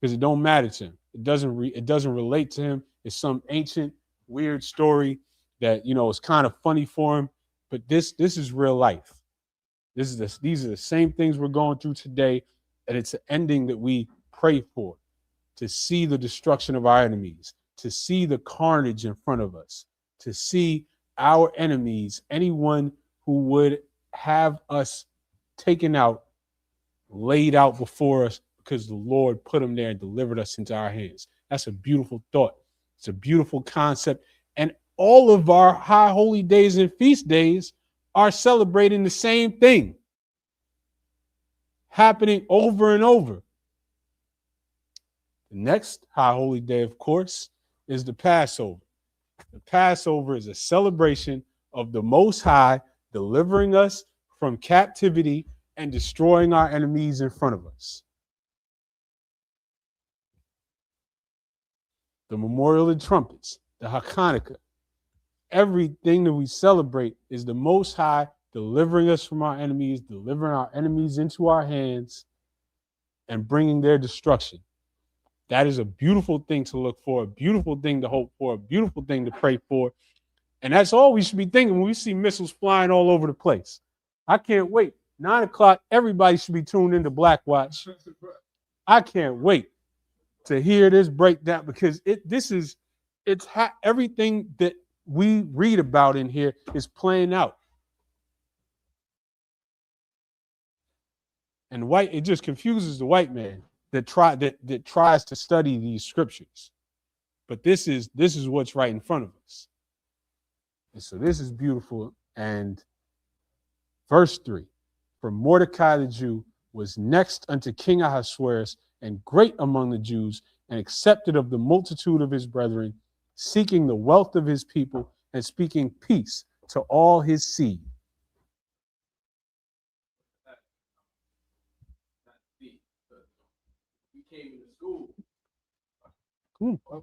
because it don't matter to him. It doesn't relate to him. It's some ancient weird story that is kind of funny for him. But this is real life. These are the same things we're going through today, and it's an ending that we pray for, to see the destruction of our enemies, to see the carnage in front of us, to see our enemies, anyone who would have us taken out, laid out before us because the Lord put them there and delivered us into our hands. That's a beautiful thought. It's a beautiful concept. And all of our high holy days and feast days are celebrating the same thing, happening over and over. The next high holy day, of course, is the Passover. The Passover is a celebration of the Most High delivering us from captivity and destroying our enemies in front of us. The memorial of the trumpets, the Hanukkah, everything that we celebrate is the Most High delivering us from our enemies, delivering our enemies into our hands, and bringing their destruction. That is a beautiful thing to look for, a beautiful thing to hope for, a beautiful thing to pray for. And that's all we should be thinking when we see missiles flying all over the place. I can't wait. 9 o'clock, everybody should be tuned into Black Watch. I can't wait to hear this breakdown because everything that we read about in here is playing out. And it just confuses the white man that tries to study these scriptures. But this is what's right in front of us. And so this is beautiful. And verse 3, for Mordecai the Jew was next unto King Ahasuerus, and great among the Jews, and accepted of the multitude of his brethren, seeking the wealth of his people, and speaking peace to all his seed. Cool. What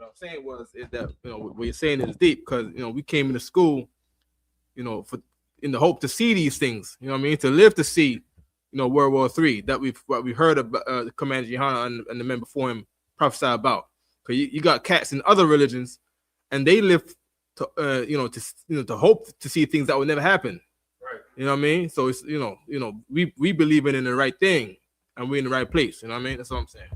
I'm saying is that what you're saying is deep because we came into school, for in the hope to see these things. You know what I mean? To live to see, World War III that we heard about Commander Johanna and the men before him prophesy about. Because you got cats in other religions, and they live to to hope to see things that will never happen. Right. You know what I mean? So it's we believe in the right thing, and we're in the right place. You know what I mean? That's what I'm saying.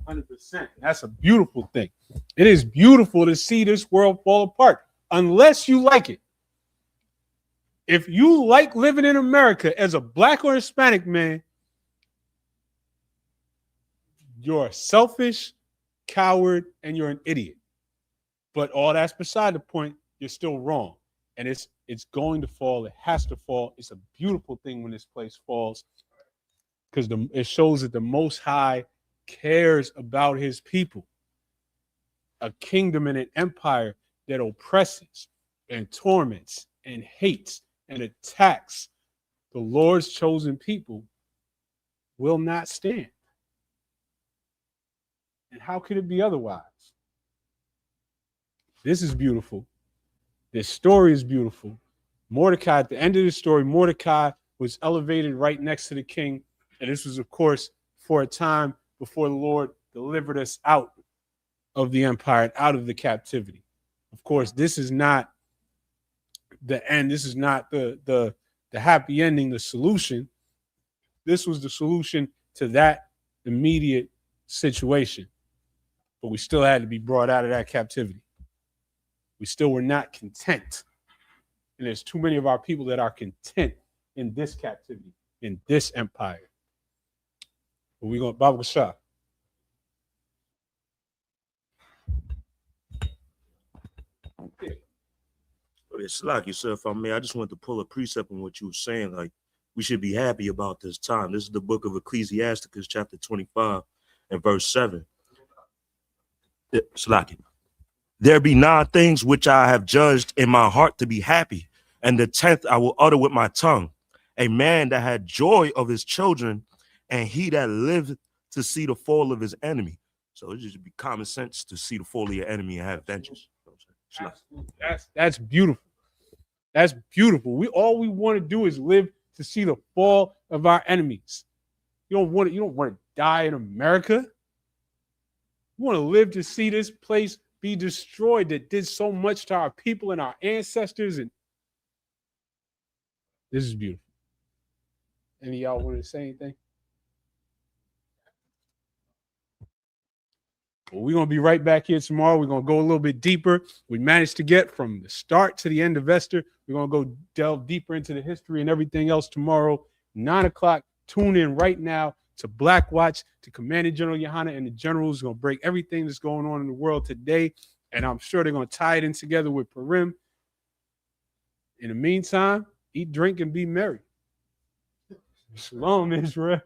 100%. That's a beautiful thing. It is beautiful to see this world fall apart, unless you like it. If you like living in America as a black or Hispanic man, you're a selfish coward and you're an idiot. But all that's beside the point. You're still wrong. And it's going to fall. It has to fall. It's a beautiful thing when this place falls because it shows that the Most High cares about his people. A kingdom and an empire that oppresses and torments and hates and attacks the Lord's chosen people will not stand. And how could it be otherwise? This is beautiful. This story is beautiful. Mordecai, at the end of the story, Mordecai was elevated right next to the king. And this was, of course, for a time before the Lord delivered us out of the empire, out of the captivity. Of course, this is not the end. This is not the happy ending, the solution. This was the solution to that immediate situation. But we still had to be brought out of that captivity. We still were not content. And there's too many of our people that are content in this captivity, in this empire. But we're going to Baba Shah. It's like you said, if I may, I just want to pull a precept on what you were saying. Like, we should be happy about this time. This is the book of Ecclesiasticus, chapter 25 and verse 7. It's like, there be 9 things which I have judged in my heart to be happy, and the 10th I will utter with my tongue. A man that had joy of his children, and he that lived to see the fall of his enemy. So it just be common sense to see the fall of your enemy and have vengeance. That's beautiful. That's beautiful. All we want to do is live to see the fall of our enemies. You don't want to die in America. You want to live to see this place be destroyed that did so much to our people and our ancestors. And this is beautiful. Any of y'all want to say anything? Well, we're going to be right back here tomorrow. We're going to go a little bit deeper. We managed to get from the start to the end of Esther. We're going to go delve deeper into the history and everything else tomorrow. 9 o'clock. Tune in right now to Black Watch, to Commander General Johanna and the generals. Going to break everything that's going on in the world today. And I'm sure they're going to tie it in together with Purim. In the meantime, eat, drink, and be merry. Shalom, Israel.